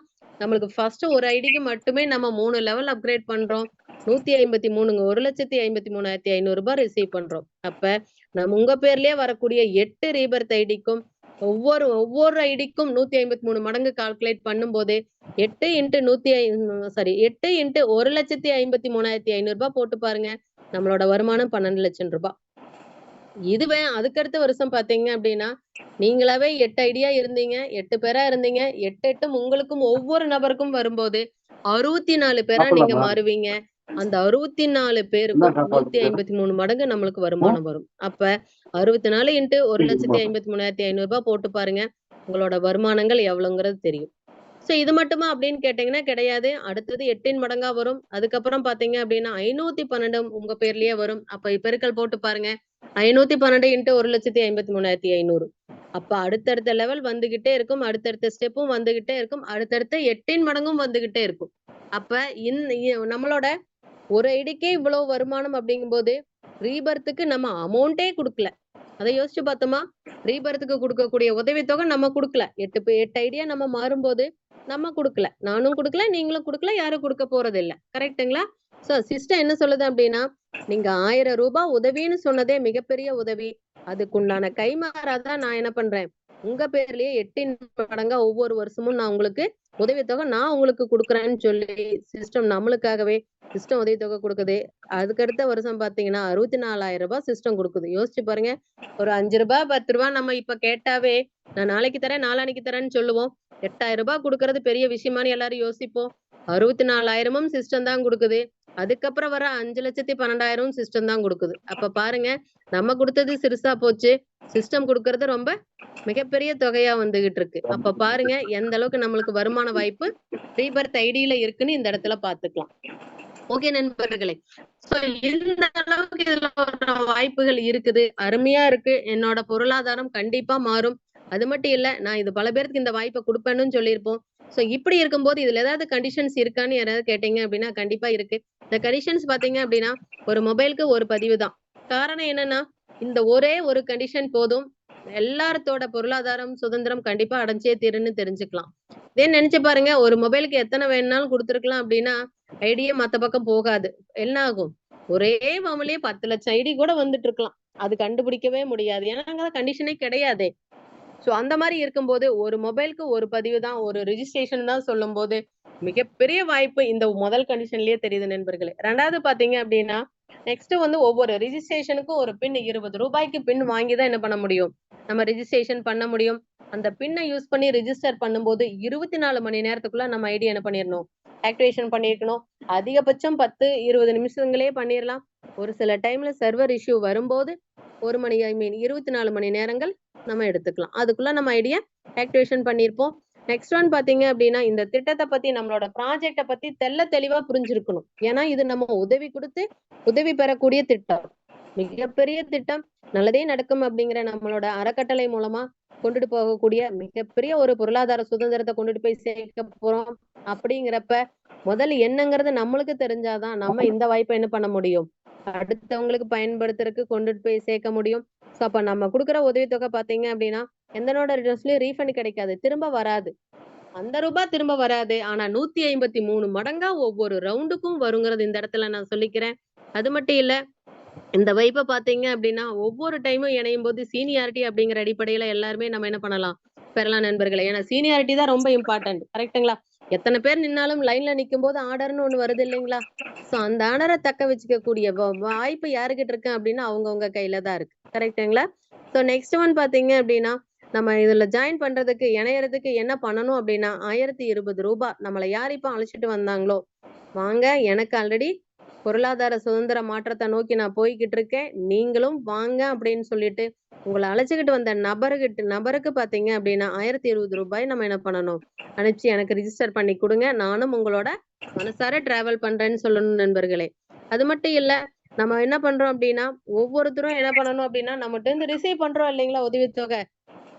நம்மளுக்கு ஃபர்ஸ்ட் ஒரு ஐடிக்கு மட்டுமே நம்ம 3 லெவல் அப்கிரேட் பண்றோம். 153 1,53,500 ரூபாய் ரிசீவ் பண்றோம். அப்ப நம்ம உங்க பேர்லயே வரக்கூடிய 8 ரீபர்த் ஐடிக்கும் ஒவ்வொரு ஐடிக்கும் 153 மடங்கு கால்குலேட் பண்ணும்போது 8 × 1,53,500 ரூபாய் போட்டு பாருங்க, நம்மளோட வருமானம் 12 லட்சம் ரூபாய். இதுவே அதுக்கடுத்த வருஷம் பாத்தீங்க அப்படின்னா நீங்களாவே 8 ஐடியா இருந்தீங்க, 8 பேரா இருந்தீங்க. 8 உங்களுக்கும் ஒவ்வொரு நபருக்கும் வரும்போது 64 பேரா நீங்க மாறுவீங்க. அந்த 64 பேருக்கும் 153 மடங்கு நம்மளுக்கு வருமானம் வரும். அப்ப 64 × 1,53,500 ரூபாய் போட்டு பாருங்க, உங்களோட வருமானங்கள் எவ்வளவுங்கிறது தெரியும். சோ இது மட்டுமா அப்படின்னு கேட்டீங்கன்னா கிடையாது. அடுத்தது 8 மடங்கா வரும். அதுக்கப்புறம் பாத்தீங்க அப்படின்னா 512 உங்க பேர்லயே வரும். அப்ப பெருக்கல் போட்டு பாருங்க, 512 × 1,53,500. அப்ப அடுத்தடுத்த லெவல் வந்துகிட்டே இருக்கும், அடுத்தடுத்த ஸ்டெப்பும் வந்துகிட்டே இருக்கும், அடுத்தடுத்த 8 மடங்கும் வந்துகிட்டே இருக்கும். அப்ப நம்மளோட ஒரு ஐடிக்கே இவ்வளவு வருமானம் அப்படிங்கும்போது ரீபர்த்துக்கு நம்ம அமௌண்டே கொடுக்கல. அதை யோசிச்சு பார்த்தோமா, ரீபர்த்துக்கு கொடுக்கக்கூடிய உதவித்தொகை நம்ம கொடுக்கல. 8 ஐடியா நம்ம மாறும்போது நம்ம கொடுக்கல, நானும் கொடுக்கல, நீங்களும் கொடுக்கல, யாரும் கொடுக்க போறது இல்ல. கரெக்டுங்களா? சோ சிஸ்டம் என்ன சொல்லுது அப்படின்னா நீங்க 1000 ரூபாய் உதவின்னு சொன்னதே மிகப்பெரிய உதவி. அதுக்குண்டான கைமாறாதான் நான் என்ன பண்றேன், உங்க பேர்லயே 8 மடங்கா ஒவ்வொரு வருஷமும் நான் உங்களுக்கு உதவித்தொகை நான் உங்களுக்கு கொடுக்குறேன்னு சொல்லி சிஸ்டம் நம்மளுக்காகவே சிஸ்டம் உதவித்தொகை கொடுக்குது. அதுக்கடுத்த வருஷம் பாத்தீங்கன்னா 64,000 ரூபாய் சிஸ்டம் கொடுக்குது. யோசிச்சு பாருங்க, ஒரு 5 ரூபாய் 10 ரூபாய் நம்ம இப்ப கேட்டாவே நான் நாளைக்கு தரேன் நாளானைக்கு தரேன்னு சொல்லுவோம். 8,000 ரூபாய் கொடுக்கறது பெரிய விஷயமானு எல்லாரும் யோசிப்போம். 64,000 சிஸ்டம் தான் கொடுக்குது. அதுக்கப்புறம் வர 5,12,000 சிஸ்டம் தான் கொடுக்குது. அப்ப பாருங்க, நம்ம கொடுத்தது சிறுசா போச்சு, சிஸ்டம் கொடுக்கறது ரொம்ப மிகப்பெரிய தொகையா வந்துகிட்டு இருக்கு. அப்ப பாருங்க எந்த அளவுக்கு நம்மளுக்கு வருமான வாய்ப்பு ரீபர்த் ஐடியில இருக்குன்னு இந்த இடத்துல பாத்துக்கலாம். ஓகே நண்பர்களே, சோ இந்த அளவுக்கு இதுல ஒரு வாய்ப்புகள் இருக்குது, அருமையா இருக்கு. என்னோட பொருளாதாரம் கண்டிப்பா மாறும். அது மட்டும் இல்ல, நான் இது பல பேருக்கு இந்த வாய்ப்பை கொடுப்பேன்னு சொல்லியிருப்போம். சோ இப்படி இருக்கும்போது இதுல ஏதாவது கண்டிஷன்ஸ் இருக்கான்னு யாராவது கேட்டீங்க அப்படின்னா கண்டிப்பா இருக்கு. இந்த கண்டிஷன்ஸ் பாத்தீங்க அப்படின்னா ஒரு மொபைலுக்கு ஒரு பதிவு தான். காரணம் என்னன்னா இந்த ஒரே ஒரு கண்டிஷன் போதும், எல்லாத்தோட பொருளாதாரம் சுதந்திரம் கண்டிப்பா அடைஞ்சே தீருன்னு தெரிஞ்சுக்கலாம். இதே நினைச்சு பாருங்க, ஒரு மொபைலுக்கு எத்தனை வேணும்னாலும் கொடுத்துருக்கலாம் அப்படின்னா ஐடியே மத்த பக்கம் போகாது. என்ன ஆகும்? ஒரே ஃபேமிலியே 10 லட்சம் ஐடி கூட வந்துட்டு இருக்கலாம். அது கண்டுபிடிக்கவே முடியாது. ஏன்னா அங்க கண்டிஷனே கிடையாதே. சோ அந்த மாரி இருக்கும்போது ஒரு மொபைலுக்கு ஒரு பதிவு தான், ஒரு ரிஜிஸ்ட்ரேஷன் தான் சொல்லும்போது மிகப்பெரிய வாய்ப்பு இந்த முதல் கண்டிஷன்லயே தெரியுது நண்பர்களே. 2வது பாத்தீங்க அப்படின்னா நெக்ஸ்ட் வந்து ஒவ்வொரு ரிஜிஸ்ட்ரேஷனுக்கும் ஒரு பின் ₹20 பின் வாங்கி தான் என்ன பண்ண முடியும்? நம்ம ரிஜிஸ்ட்ரேஷன் பண்ண முடியும். அந்த பின்னை யூஸ் பண்ணி ரிஜிஸ்டர் பண்ணும்போது 24 மணி நேரத்துக்குள்ள நம்ம ஐடி என்ன பண்ணிரணும்? ஆக்டிவேஷன் பண்ணியிருக்கணும். அதிகபட்சம் 10, 20 நிமிஷங்களே பண்ணிரலாம். ஒரு சில டைம்ல சர்வர் இஷ்யூ வரும்போது 1 மணி 24 மணி நேரங்கள் நம்ம எடுத்துக்கலாம். அதுக்குள்ள நம்ம ஐடிய ஆக்டிவேஷன் பண்ணியிருப்போம். நெக்ஸ்ட் ஒன் பாத்தீங்க அப்படின்னா இந்த திட்டத்தை பத்தி நம்மளோட ப்ராஜெக்ட பத்தி தெளிவா புரிஞ்சிருக்கணும். ஏன்னா இது நம்ம உதவி கொடுத்து உதவி பெறக்கூடிய திட்டம். மிகப்பெரிய திட்டம். நல்லதே நடக்கும் அப்படிங்கிற நம்மளோட அறக்கட்டளை மூலமா கொண்டுட்டு போகக்கூடிய மிகப்பெரிய ஒரு பொருளாதார சுதந்திரத்தை கொண்டுட்டு போய் சேர்க்க போறோம். அப்படிங்கிறப்ப முதல் என்னங்கிறது நம்மளுக்கு தெரிஞ்சாதான் நம்ம இந்த வாய்ப்பை என்ன பண்ண முடியும்? அடுத்தவங்களுக்கு பயன்படுத்துறதுக்கு கொண்டுட்டு போய் சேர்க்க முடியும். சோ அப்ப நம்ம கொடுக்குற உதவித்தொகை பாத்தீங்க அப்படின்னா எந்தனோட ரிட்டர்ன்ஸ்லயும் ரீஃபண்ட் கிடைக்காது, திரும்ப வராது. அந்த ரூபாய் திரும்ப வராது. ஆனா 153 மடங்கா ஒவ்வொரு ரவுண்டுக்கும் வருங்கிறது இந்த இடத்துல நான் சொல்லிக்கிறேன். அது மட்டும் இல்ல, இந்த வைப்ப பாத்தீங்க அப்படின்னா ஒவ்வொரு டைமும் இணையும் போது சீனியாரிட்டி அப்படிங்கிற அடிப்படையில எல்லாருமே நம்ம என்ன பண்ணலாம்? பெறலாம் நண்பர்களே. ஏன்னா சீனியாரிட்டி தான் ரொம்ப இம்பார்ட்டன்ட். கரெக்ட்டுங்களா? எத்தனை பேர் நின்னாலும் லைன்ல நிக்கும் போது ஆர்டர்னு ஒண்ணு வருது இல்லைங்களா? சோ அந்த ஆர்டரை தக்க வச்சுக்கக்கூடிய வாய்ப்பு யாருகிட்ட இருக்கு அப்படின்னா அவங்கவங்க கையில தான் இருக்கு. கரெக்ட்டுங்களா? சோ நெக்ஸ்ட் ஒன் பாத்தீங்க அப்படின்னா நம்ம இதுல ஜாயின் பண்றதுக்கு இணையறதுக்கு என்ன பண்ணணும் அப்படின்னா ₹1020 நம்மள யார் இப்ப அழைச்சிட்டு வந்தாங்களோ, வாங்க எனக்கு ஆல்ரெடி பொருளாதார சுதந்திர மாற்றத்தை நோக்கி நான் போய்கிட்டு இருக்கேன். நீங்களும் வாங்க அப்படின்னு சொல்லிட்டு உங்களை அழைச்சுக்கிட்டு வந்த நபருக்கு பாத்தீங்க அப்படின்னா ₹1020 நம்ம என்ன பண்ணணும்? அனுப்பிச்சு எனக்கு ரிஜிஸ்டர் பண்ணி கொடுங்க. நானும் உங்களோட மனசார டிராவல் பண்றேன்னு சொல்லணும் நண்பர்களே. அது மட்டும் இல்ல, நம்ம என்ன பண்றோம் அப்படின்னா ஒவ்வொருத்தரும் என்ன பண்ணணும் அப்படின்னா நம்மகிட்ட இருந்து ரிசீவ் பண்றோம் இல்லைங்களா உதவித்தொகை.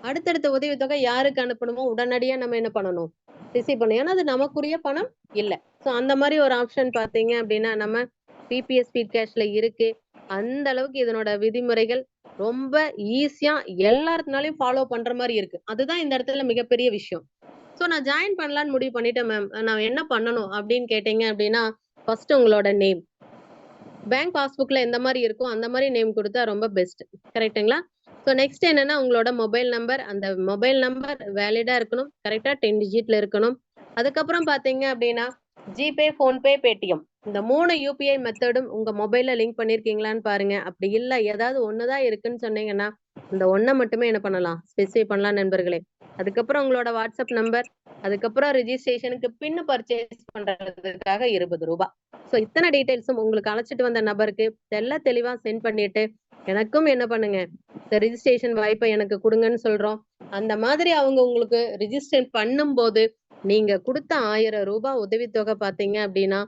அடுத்தடுத்த உதவித்தொகை யாருக்கு அனுப்பணுமோ உடனடியா நம்ம என்ன பண்ணணும்? ரிசீவ் பண்ணணும். ஏன்னா அது நமக்குரிய பணம் இல்ல. சோ அந்த மாதிரி ஒரு ஆப்ஷன் பாத்தீங்க அப்படின்னா நம்ம பிபிஎஸ் ஸ்பீட் கேஷ்ல இருக்கு. அந்த அளவுக்கு இதனோட விதிமுறைகள் ரொம்ப ஈஸியா எல்லாருனாலையும் ஃபாலோ பண்ற மாதிரி இருக்கு. அதுதான் இந்த இடத்துல மிகப்பெரிய விஷயம். சோ நான் ஜாயின் பண்ணலாம்னு முடிவு பண்ணிட்டேன் மேம். நான் என்ன பண்ணணும் அப்படின்னு கேட்டீங்க அப்படின்னா ஃபர்ஸ்ட் உங்களோட நேம். பேங்க் பாஸ்புக்ல எந்த மாதிரி இருக்கோ அந்த மாதிரி நேம் கொடுத்தா ரொம்ப பெஸ்ட். கரெக்ட்டுங்களா? சோ நெக்ஸ்ட் என்னன்னா உங்களோட மொபைல் நம்பர். அந்த மொபைல் நம்பர் வேலிடா இருக்கணும். கரெக்டா 10 டிஜிட்ல இருக்கணும். அதுக்கப்புறம் பாத்தீங்க அப்படின்னா ஜிபே, போன்பே, பேடிஎம் இந்த 3 யூபிஐ மெத்தடும் உங்க மொபைல்ல லிங்க் பண்ணிருக்கீங்களான்னு பாருங்க. அப்படி இல்ல ஏதாவது ஒண்ணுதான் இருக்குன்னு சொன்னீங்கன்னா இந்த ஒண்ணை மட்டுமே என்ன பண்ணலாம்? ஸ்பெசிஃபை பண்ணலாம் நண்பர்களே. அதுக்கப்புறம் உங்களோட வாட்ஸ்அப் நம்பர், அதுக்கப்புறம் ரிஜிஸ்ட்ரேஷனுக்கு பின் பர்ச்சேஸ் பண்றதுக்காக ₹20. சோ இத்தனை டீடைல்ஸும் உங்களுக்கு அழைச்சிட்டு வந்த நபருக்கு தெளிவா சென்ட் பண்ணிட்டு எனக்கும் என்ன பண்ணுங்க, இந்த ரிஜிஸ்ட்ரேஷன் வாய்ப்பை எனக்கு கொடுங்கன்னு சொல்றோம். அந்த மாதிரி அவங்க உங்களுக்கு ரிஜிஸ்டர் பண்ணும்போது நீங்க கொடுத்த ₹1000 உதவித்தொகை பாத்தீங்க அப்படின்னா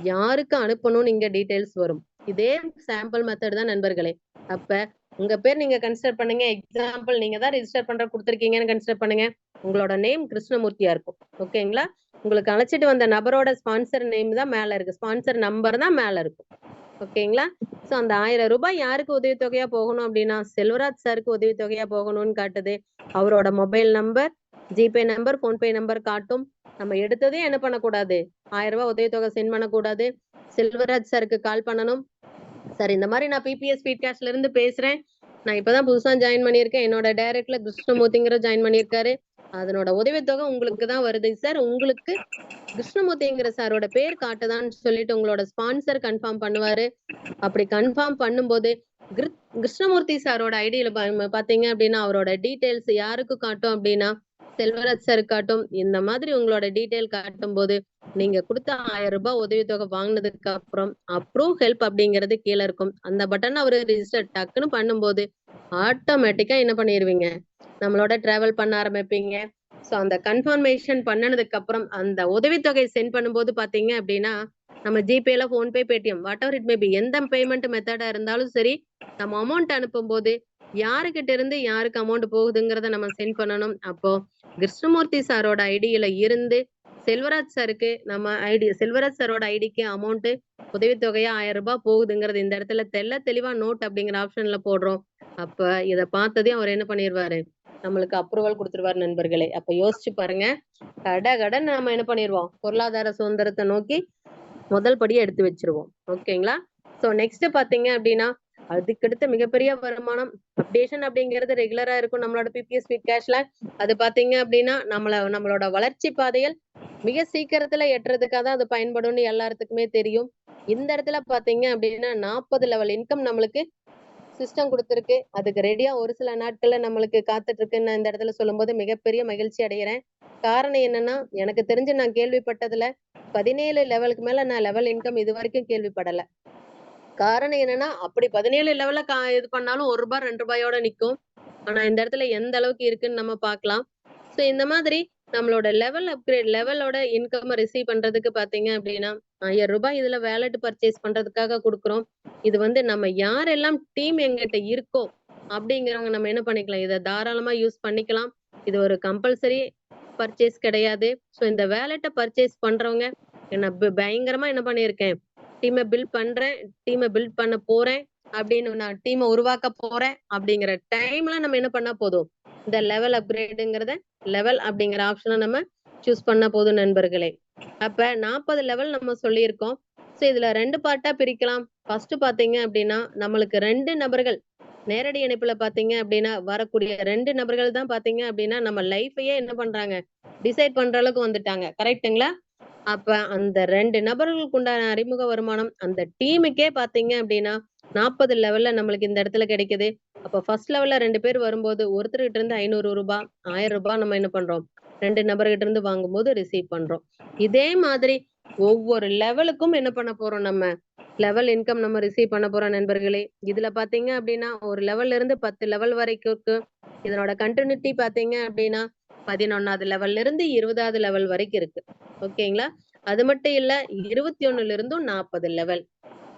யாருக்கு அனுப்பணும்னு இங்க டீடைல்ஸ் வரும். இதே சாம்பிள் மெத்தட் தான் நண்பர்களே. அப்ப உங்க பேர் நீங்க கன்சிடர் பண்ணுங்க. எக்ஸாம்பிள் நீங்க தான் ரிஜிஸ்டர் பண்ற கொடுத்துருக்கீங்கன்னு கன்சிடர் பண்ணுங்க. உங்களோட நேம் கிருஷ்ணமூர்த்தியா இருக்கும். ஓகேங்களா? உங்களுக்கு அழைச்சிட்டு வந்த நபரோட ஸ்பான்சர் நேம் தான் மேல இருக்கு. ஸ்பான்சர் நம்பர் தான் மேல இருக்கும். ஓகேங்களா? சோ அந்த ₹1000 யாருக்கு உதவித்தொகையா போகணும் அப்படின்னா செல்வராஜ் சாருக்கு உதவித்தொகையா போகணும்னு காட்டுது. அவரோட mobile number, GPay number, PhonePe number காட்டும். நம்ம எடுத்ததே என்ன பண்ணக்கூடாது? ₹1000 உதவித்தொகை சென்ட் பண்ணக்கூடாது. செல்வராஜ் சாருக்கு கால் பண்ணணும். சார் இந்த மாதிரி நான் பிபிஎஸ் ஸ்பீட் கேஷ்ல இருந்து பேசுறேன். நான் இப்பதான் புதுசா ஜாயின் பண்ணியிருக்கேன். என்னோட டைரக்ட்ல கிருஷ்ணமூர்த்திங்கிற ஜாயின் பண்ணியிருக்காரு. அதனோட உதவித்தொகை உங்களுக்கு தான் வருது சார். உங்களுக்கு கிருஷ்ணமூர்த்திங்கிற சாரோட பேர் காட்டுதான்னு சொல்லிட்டு உங்களோட ஸ்பான்சர் கன்ஃபார்ம் பண்ணுவாரு. அப்படி கன்ஃபார்ம் பண்ணும்போது கிருஷ்ணமூர்த்தி சாரோட ஐடியில பாத்தீங்க அப்படின்னா அவரோட டீடைல்ஸ் யாருக்கு காட்டும் அப்படின்னா செல்வராஜ் சார் காட்டும். இந்த மாதிரி உங்களோட டீடைல் காட்டும் போது நீங்க கொடுத்த ₹1000 உதவித்தொகை வாங்கினதுக்கு அப்புறம் அப்ரூவ் ஹெல்ப் அப்படிங்கிறது கீழே இருக்கும். அந்த பட்டன் அவரு ரிஜிஸ்டர் டக்குன்னு பண்ணும்போது ஆட்டோமேட்டிக்கா என்ன பண்ணிருவீங்க? நம்மளோட டிராவல் பண்ண ஆரம்பிப்பீங்க. சோ அந்த கன்ஃபர்மேஷன் பண்ணனதுக்கு அப்புறம் அந்த உதவித்தொகை சென்ட் பண்ணும்போது பாத்தீங்க அப்படின்னா நம்ம ஜிபேல, PhonePe, Paytm whatever it may be எந்த பேமெண்ட் மெத்தடா இருந்தாலும் சரி, நம்ம அமௌண்ட் அனுப்பும்போது யாருகிட்ட இருந்து யாருக்கு அமௌண்ட் போகுதுங்கிறத நம்ம சென்ட் பண்ணணும். அப்போ கிருஷ்ணமூர்த்தி சாரோட ஐடியில இருந்து செல்வராஜ் சாருக்கு செல்வராஜ் சாரோட ஐடிக்கு அமௌண்ட் உதவித்தொகையா 1000 ரூபாய் போகுதுங்கிறது இந்த இடத்துல தெளிவா நோட் அப்படிங்கிற ஆப்ஷன்ல போடுறோம். அப்ப இத பார்த்ததையும் அவர் என்ன பண்ணிடுவாரு, நம்மளுக்கு அப்ரூவல் கொடுத்துருவாரு நண்பர்களே. அப்ப யோசிச்சு பாருங்க, கடன் நம்ம என்ன பண்ணிடுவோம், பொருளாதார சுதந்திரத்தை நோக்கி முதல் படியை எடுத்து வச்சிருவோம். ஓகேங்களா? சோ நெக்ஸ்ட் பாத்தீங்க அப்படின்னா அதுக்கடுத்த மிகப்பெரிய வருமானம் அப்டேஷன் அப்படிங்கிறது ரெகுலரா இருக்கும் நம்மளோட பிபிஎஸ் ஸ்வீட் கேஷ்ல. அது பாத்தீங்க அப்படின்னா நம்மளோட வளர்ச்சி பாதையில் மிக சீக்கிரத்துல எட்டுறதுக்காக தான் அது பயன்படும்னு எல்லாத்துக்குமே தெரியும். இந்த இடத்துல பாத்தீங்க அப்படின்னா 40 லெவல் இன்கம் நம்மளுக்கு சிஸ்டம் கொடுத்துருக்கு. அதுக்கு ரெடியா ஒரு சில நாட்கள்ல நம்மளுக்கு காத்துட்டு இருக்குன்னு நான் இந்த இடத்துல சொல்லும்போது மிகப்பெரிய மகிழ்ச்சி அடைகிறேன். காரணம் என்னன்னா, எனக்கு தெரிஞ்சு நான் கேள்விப்பட்டதுல 17 லெவலுக்கு மேல நான் லெவல் இன்கம் இது வரைக்கும் கேள்விப்படல. காரணம் என்னன்னா, அப்படி 17 லெவல்ல இது பண்ணாலும் ₹1 ₹2 நிக்கும். ஆனா இந்த இடத்துல எந்த அளவுக்கு இருக்குன்னு நம்ம பார்க்கலாம். சோ இந்த மாதிரி நம்மளோட லெவலோட இன்கம் ரிசீவ் பண்றதுக்கு பாத்தீங்க அப்படின்னா ₹1000 இதுல வேலட் பர்ச்சேஸ் பண்றதுக்காக கொடுக்குறோம். இது வந்து நம்ம யாரெல்லாம் டீம் எங்கிட்ட இருக்கோ அப்படிங்கிறவங்க நம்ம என்ன பண்ணிக்கலாம், இதை தாராளமா யூஸ் பண்ணிக்கலாம். இது ஒரு கம்பல்சரி பர்ச்சேஸ் கிடையாது. சோ இந்த வேலட்டை பர்ச்சேஸ் பண்றவங்க என்ன பயங்கரமா என்ன பண்ணிருக்கேன், டீமை பில்ட் பண்ண போறேன் அப்படின்னு, நான் டீமை உருவாக்க போறேன் அப்படிங்கிற டைம்ல நம்ம என்ன பண்ணா போதும், இந்த லெவல் அப்கிரேடுங்கிறத லெவல் அப்படிங்கிற ஆப்ஷனை நம்ம சூஸ் பண்ண போதும் நண்பர்களே. அப்ப 40 லெவல் நம்ம சொல்லியிருக்கோம். சோ இதுல 2 பார்ட்டா பிரிக்கலாம். ஃபர்ஸ்ட் பாத்தீங்க அப்படின்னா நம்மளுக்கு 2 நபர்கள் நேரடி இணைப்புல பாத்தீங்க அப்படின்னா வரக்கூடிய 2 நபர்கள் தான் பாத்தீங்க அப்படின்னா நம்ம லைஃபையே என்ன பண்றாங்க, டிசைட் பண்ற அளவுக்கு வந்துட்டாங்க. கரெக்ட்டுங்களா? அப்ப அந்த 2 நபர்களுக்கு உண்டான அறிமுக வருமானம் அந்த டீமுக்கே பாத்தீங்க அப்படின்னா 40 லெவல்ல நம்மளுக்கு இந்த இடத்துல கிடைக்குது. அப்ப ஃபர்ஸ்ட் லெவல்ல 2 பேர் வரும்போது ஒருத்தர்கிட்ட இருந்து ₹500 ₹1000 நம்ம என்ன பண்றோம், 2 நபர்கிட்ட இருந்து வாங்கும்போது ரிசீவ் பண்றோம். இதே மாதிரி ஒவ்வொரு லெவலுக்கும் என்ன பண்ண போறோம், நம்ம லெவல் இன்கம் நம்ம ரிசீவ் பண்ண போறோம் நண்பர்களே. இதுல பாத்தீங்க அப்படின்னா ஒரு லெவல்ல இருந்து 10 லெவல் வரைக்கும் இருக்கு. இதனோட கண்டினியூட்டி பாத்தீங்க அப்படின்னா 11வது லெவல்ல இருந்து 20வது லெவல் வரைக்கும் இருக்கு. ஓகேங்களா? அது மட்டும் இல்ல 21ல இருந்தும் 40 லெவல்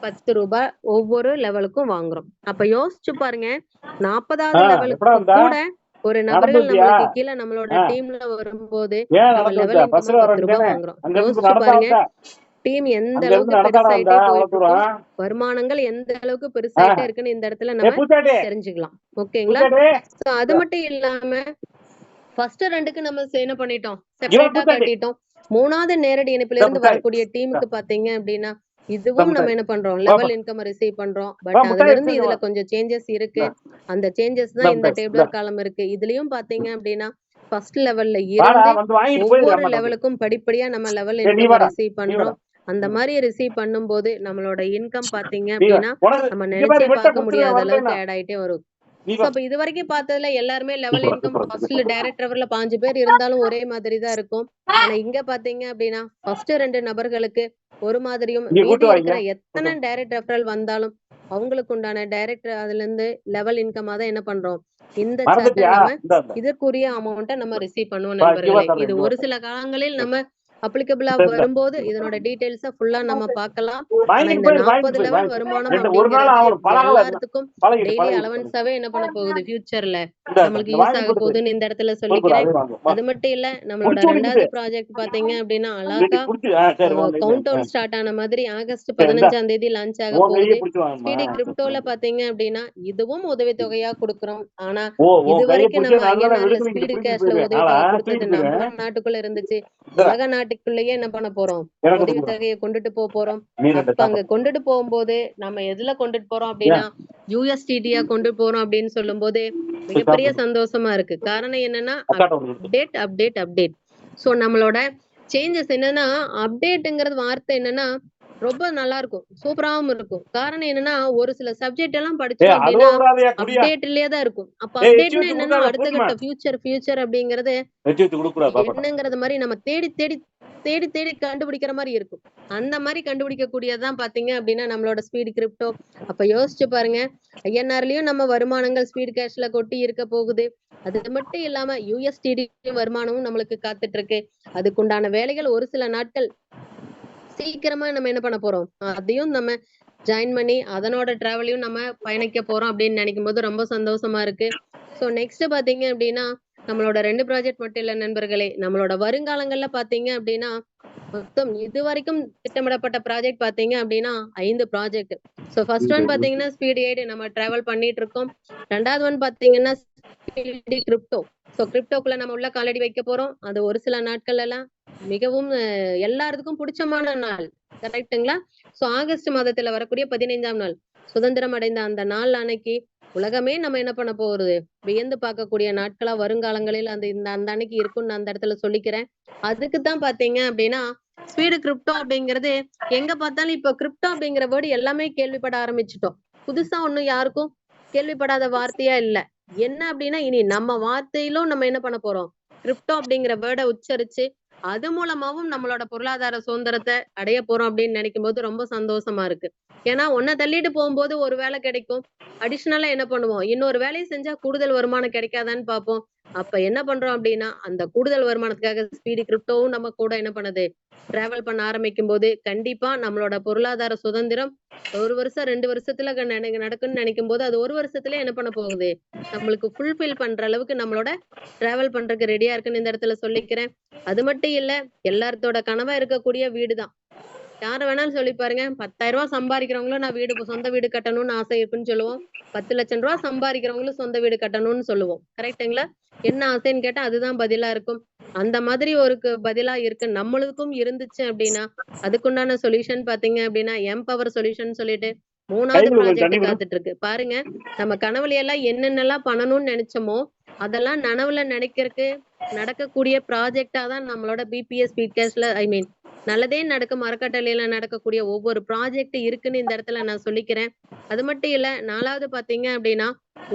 ₹10 ஒவ்வொரு லெவலுக்கும் வாங்குறோம். அப்ப யோசிச்சு பாருங்க, 40வது லெவலுக்கு கூட ஒரு நபர்கள் நம்மளுக்கு கீழே நம்மளோட டீம்ல வரும்போது நம்ம லெவல் இன்கம் ₹10 வாங்குறோம். யோசிச்சு பாருங்க, டீம் எந்த அளவுக்கு பெருசாயிட்டே போயிட்டு இருக்கும், வருமானங்கள் எந்த அளவுக்கு பெருசாயிட்டே இருக்குன்னு இந்த இடத்துல நம்ம தெரிஞ்சுக்கலாம். ஓகேங்களா? சோ அது மட்டும் இல்லாம ஃபர்ஸ்ட் 2க்கு நம்ம என்ன பண்ணிட்டோம், செப்பரேட்டா காட்டிட்டோம். 3வது நேரடி இணைப்புல இருந்து வரக்கூடிய டீமுக்கு பாத்தீங்க அப்படின்னா இதுவும் நம்ம என்ன பண்றோம், லெவல் இன்கம் ரிசீவ் பண்றோம். பட் அதுல இருந்து இதுல கொஞ்சம் சேஞ்சஸ் இருக்கு. அந்த சேஞ்சஸ் தான் இந்த டேபிளர் காலம் இருக்கு. இதுலயும் பாத்தீங்க அப்படின்னா ஃபர்ஸ்ட் லெவல்ல இருந்து ஒவ்வொரு லெவலுக்கும் படிப்படியா நம்ம லெவல் இன்கம் ரிசீவ் பண்றோம். அந்த மாதிரி ரிசீவ் பண்ணும்போது நம்மளோட இன்கம் பாத்தீங்க அப்படின்னா நம்ம நினைச்சே பார்க்க முடியாத அளவுக்கு ஆட் ஆயிட்டே வரும். அப்ப இது வரைக்கும் பார்த்ததுல எல்லாருமே லெவல் இன்கம் ஃபர்ஸ்ட்ல டைரக்ட் லெவல்ல 5 பேர் இருந்தாலும் ஒரே மாதிரி தான் இருக்கும். ஆனா இங்க பாத்தீங்க அப்படின்னா ஃபர்ஸ்ட் 2 நபர்களுக்கு ஒரு மாதிரியும், மீதி இருக்கிற எத்தனை டைரக்ட் ரெஃபரல் வந்தாலும் அவங்களுக்கு உண்டான டைரக்ட் அதுல இருந்து லெவல் இன்கம் தான் என்ன பண்றோம், இந்த சார்ட்ல நம்ம இதற்குரிய அமௌண்ட்டை நம்ம ரிசீவ் பண்ணுவோம் நண்பர்களே. இது ஒரு சில காலங்களில் நம்ம அப்ளிகபிளா வரும்போது இதனோட டீடைல்ஸ ஃபுல்லா நம்ம பார்க்கலாம். ஆனா இந்த 40 லெவல் வருமானம் அப்படிங்கிறது எல்லாத்துக்கும் டெய்லி அலவன்ஸாவே என்ன பண்ண போகுது, ஃபியூச்சர்ல நம்மளுக்கு யூஸ் ஆக போகுதுன்னு இந்த இடத்துல சொல்லிக்கிறேன். அது மட்டும் இல்ல, நம்மளோட 2வது ப்ராஜெக்ட் பாத்தீங்க அப்படின்னா அழகா கவுண்ட் டவுன் ஸ்டார்ட் ஆன மாதிரி ஆகஸ்ட் 15ஆம் தேதி லான்ச் ஆக போகுது. ஸ்பீடி கிரிப்டோல பாத்தீங்க அப்படின்னா இதுவும் உதவித்தொகையா கொடுக்குறோம். ஆனா இது வரைக்கும் நம்ம ஐஎன்ஆர்ல ஸ்பீடு கேஷ்ல உதவித்தொகை கொடுத்தது நம்ம நாட்டுக்குள்ள இருந்துச்சு. உலக நாட்டுக்குள்ளேயே என்ன பண்ண போறோம், உதவித்தொகையை கொண்டுட்டு போறோம். அப்ப அங்க கொண்டுட்டு போகும்போது நம்ம எதுல கொண்டுட்டு போறோம் அப்படின்னா USDT கொண்டு போறோம் அப்படின்னு சொல்லும் போது மிகப்பெரிய சந்தோஷமா இருக்கு. காரணம் என்னன்னா அப்டேட். சோ நம்மளோட சேஞ்சஸ் என்னன்னா, அப்டேட்ங்கிறது வார்த்தை என்னன்னா ரொம்ப நல்லா இருக்கும், சூப்பராவும் இருக்கும். காரணம் என்னன்னா ஒரு சில சப்ஜெக்ட் எல்லாம் படிச்சோம் அப்படின்னா அப்டேட்லயே தான் இருக்கும். அப்ப அப்டேட்னா என்னன்னா அடுத்த கட்ட ஃபியூச்சர் அப்படிங்கறது என்னங்கிறது மாதிரி நம்ம தேடி கண்டுபிடிக்கிற மாதிரி இருக்கும். அந்த மாதிரி கண்டுபிடிக்கக்கூடியதான் பாத்தீங்க அப்படின்னா நம்மளோட ஸ்பீட் கிரிப்டோ. அப்ப யோசிச்சு பாருங்க, ஐஎன்ஆர்லயும் நம்ம வருமானங்கள் ஸ்பீட் கேஷ்ல கொட்டி இருக்க போகுது. அது மட்டும் இல்லாம USDT வருமானமும் நம்மளுக்கு காத்துட்டு இருக்கு. அதுக்குண்டான வேலைகள் ஒரு சில நாட்கள் சீக்கிரமா நம்ம என்ன பண்ண போறோம், அதையும் நம்ம ஜாயின் பண்ணி அதனோட டிராவலையும் நம்ம பயணிக்க போறோம் அப்படின்னு நினைக்கும் போது ரொம்ப சந்தோஷமா இருக்கு. சோ நெக்ஸ்ட் பாத்தீங்க அப்படின்னா நம்மளோட 2 ப்ராஜெக்ட் மட்டும் இல்ல நண்பர்களே, நம்மளோட வருங்காலங்கள்ல பாத்தீங்க அப்படின்னா மொத்தம் இதுவரைக்கும் திட்டமிடப்பட்ட ப்ராஜெக்ட் பாத்தீங்க அப்படின்னா 5 ப்ராஜெக்ட். சோ ஃபர்ஸ்ட் ஒன் பாத்தீங்கன்னா ஸ்பீட் 8 நம்ம டிராவல் பண்ணிட்டு இருக்கோம். 2வது ஒன் பாத்தீங்கன்னா ஸ்பீடி கிரிப்டோ. சோ கிரிப்டோக்குள்ள நம்ம உள்ள காலடி வைக்க போறோம். அது ஒரு சில நாட்கள் எல்லாம் மிகவும் எல்லாருக்கும் பிடிச்சமான நாள், கரெக்ட்டுங்களா? சோ ஆகஸ்ட் மாதத்துல வரக்கூடிய 15ஆம் நாள் சுதந்திரம் அடைந்த அந்த நாள் அன்னைக்கு உலகமே நம்ம என்ன பண்ண போறது, வியந்து பார்க்கக்கூடிய நாட்களா வருங்காலங்களில் அந்த அன்னைக்கு இருக்கும்னு நான் அந்த இடத்துல சொல்லிக்கிறேன். அதுக்குத்தான் பாத்தீங்க அப்படின்னா ஸ்பீடு கிரிப்டோ அப்படிங்கிறது எங்க பார்த்தாலும் இப்ப கிரிப்டோ அப்படிங்கிற வேர்டு எல்லாமே கேள்விப்பட ஆரம்பிச்சுட்டோம். புதுசா ஒண்ணும் யாருக்கும் கேள்விப்படாத வார்த்தையா இல்ல. என்ன அப்படின்னா இனி நம்ம வார்த்தையிலும் நம்ம என்ன பண்ண போறோம், கிரிப்டோ அப்படிங்கிற வேர்டை உச்சரிச்சு அது மூலமாவும் நம்மளோட பொருளாதார சுதந்திரத்தை அடைய போறோம் அப்படின்னு நினைக்கும் போது ரொம்ப சந்தோஷமா இருக்கு. ஏன்னா ஒன்ன தள்ளிட்டு போகும்போது ஒரு வேலை கிடைக்கும், அடிஷனலா என்ன பண்ணுவோம், இன்னொரு வேலையை செஞ்சா கூடுதல் வருமானம் கிடைக்காதான்னு பார்ப்போம். அப்ப என்ன பண்றோம் அப்படின்னா அந்த கூடுதல் வருமானத்துக்காக ஸ்பீடு கிரிப்டோவும் நம்ம கூட என்ன பண்ணுது, டிராவல் பண்ண ஆரம்பிக்கும் போது கண்டிப்பா நம்மளோட பொருளாதார சுதந்திரம் 1 வருஷம் 2 வருஷத்துல நடக்கும்னு நினைக்கும் போது அது 1 வருஷத்துல என்ன பண்ண போகுது, நம்மளுக்கு ஃபுல்ஃபில் பண்ற அளவுக்கு நம்மளோட டிராவல் பண்றதுக்கு ரெடியா இருக்குன்னு இந்த இடத்துல சொல்லிக்கிறேன். அது மட்டும் இல்ல, எல்லாத்தோட கனவா இருக்கக்கூடிய வீடுதான். யார வேணாலும் சொல்லி பாருங்க, 10,000 சம்பாதிக்கிறவங்களும் நான் சொந்த வீடு கட்டணும்னு ஆசை இருக்குன்னு சொல்லுவோம். 10,00,000 சம்பாதிக்கிறவங்களும் சொந்த வீடு கட்டணும்னு சொல்லுவோம். கரெக்ட்டுங்களா? என்ன ஆசைன்னு கேட்டா அதுதான் பதிலா இருக்கும். அந்த மாதிரி ஒரு பதிலா இருக்கு நம்மளுக்கும் இருந்துச்சு அப்படின்னா அதுக்குண்டான சொல்யூஷன் பாத்தீங்க அப்படின்னா எம்பவர் சொல்யூஷன் சொல்லிட்டு 3வது ப்ராஜெக்ட் காத்துட்டு இருக்கு. பாருங்க, நம்ம கனவுல எல்லாம் என்னென்னலாம் பண்ணணும்னு நினைச்சோமோ அதெல்லாம் நனவுல நினைக்கிறதுக்கு நடக்கக்கூடிய ப்ராஜெக்டா தான் நம்மளோட பிபிஎஸ் ஸ்பீட்காஸ்ட்ல நல்லதே நடக்கும் அறக்கட்டளையில நடக்கக்கூடிய ஒவ்வொரு ப்ராஜெக்ட் இருக்குன்னு இந்த இடத்துல நான் சொல்லிக்கிறேன். அது மட்டும் இல்ல, 4வது பாத்தீங்க அப்படின்னா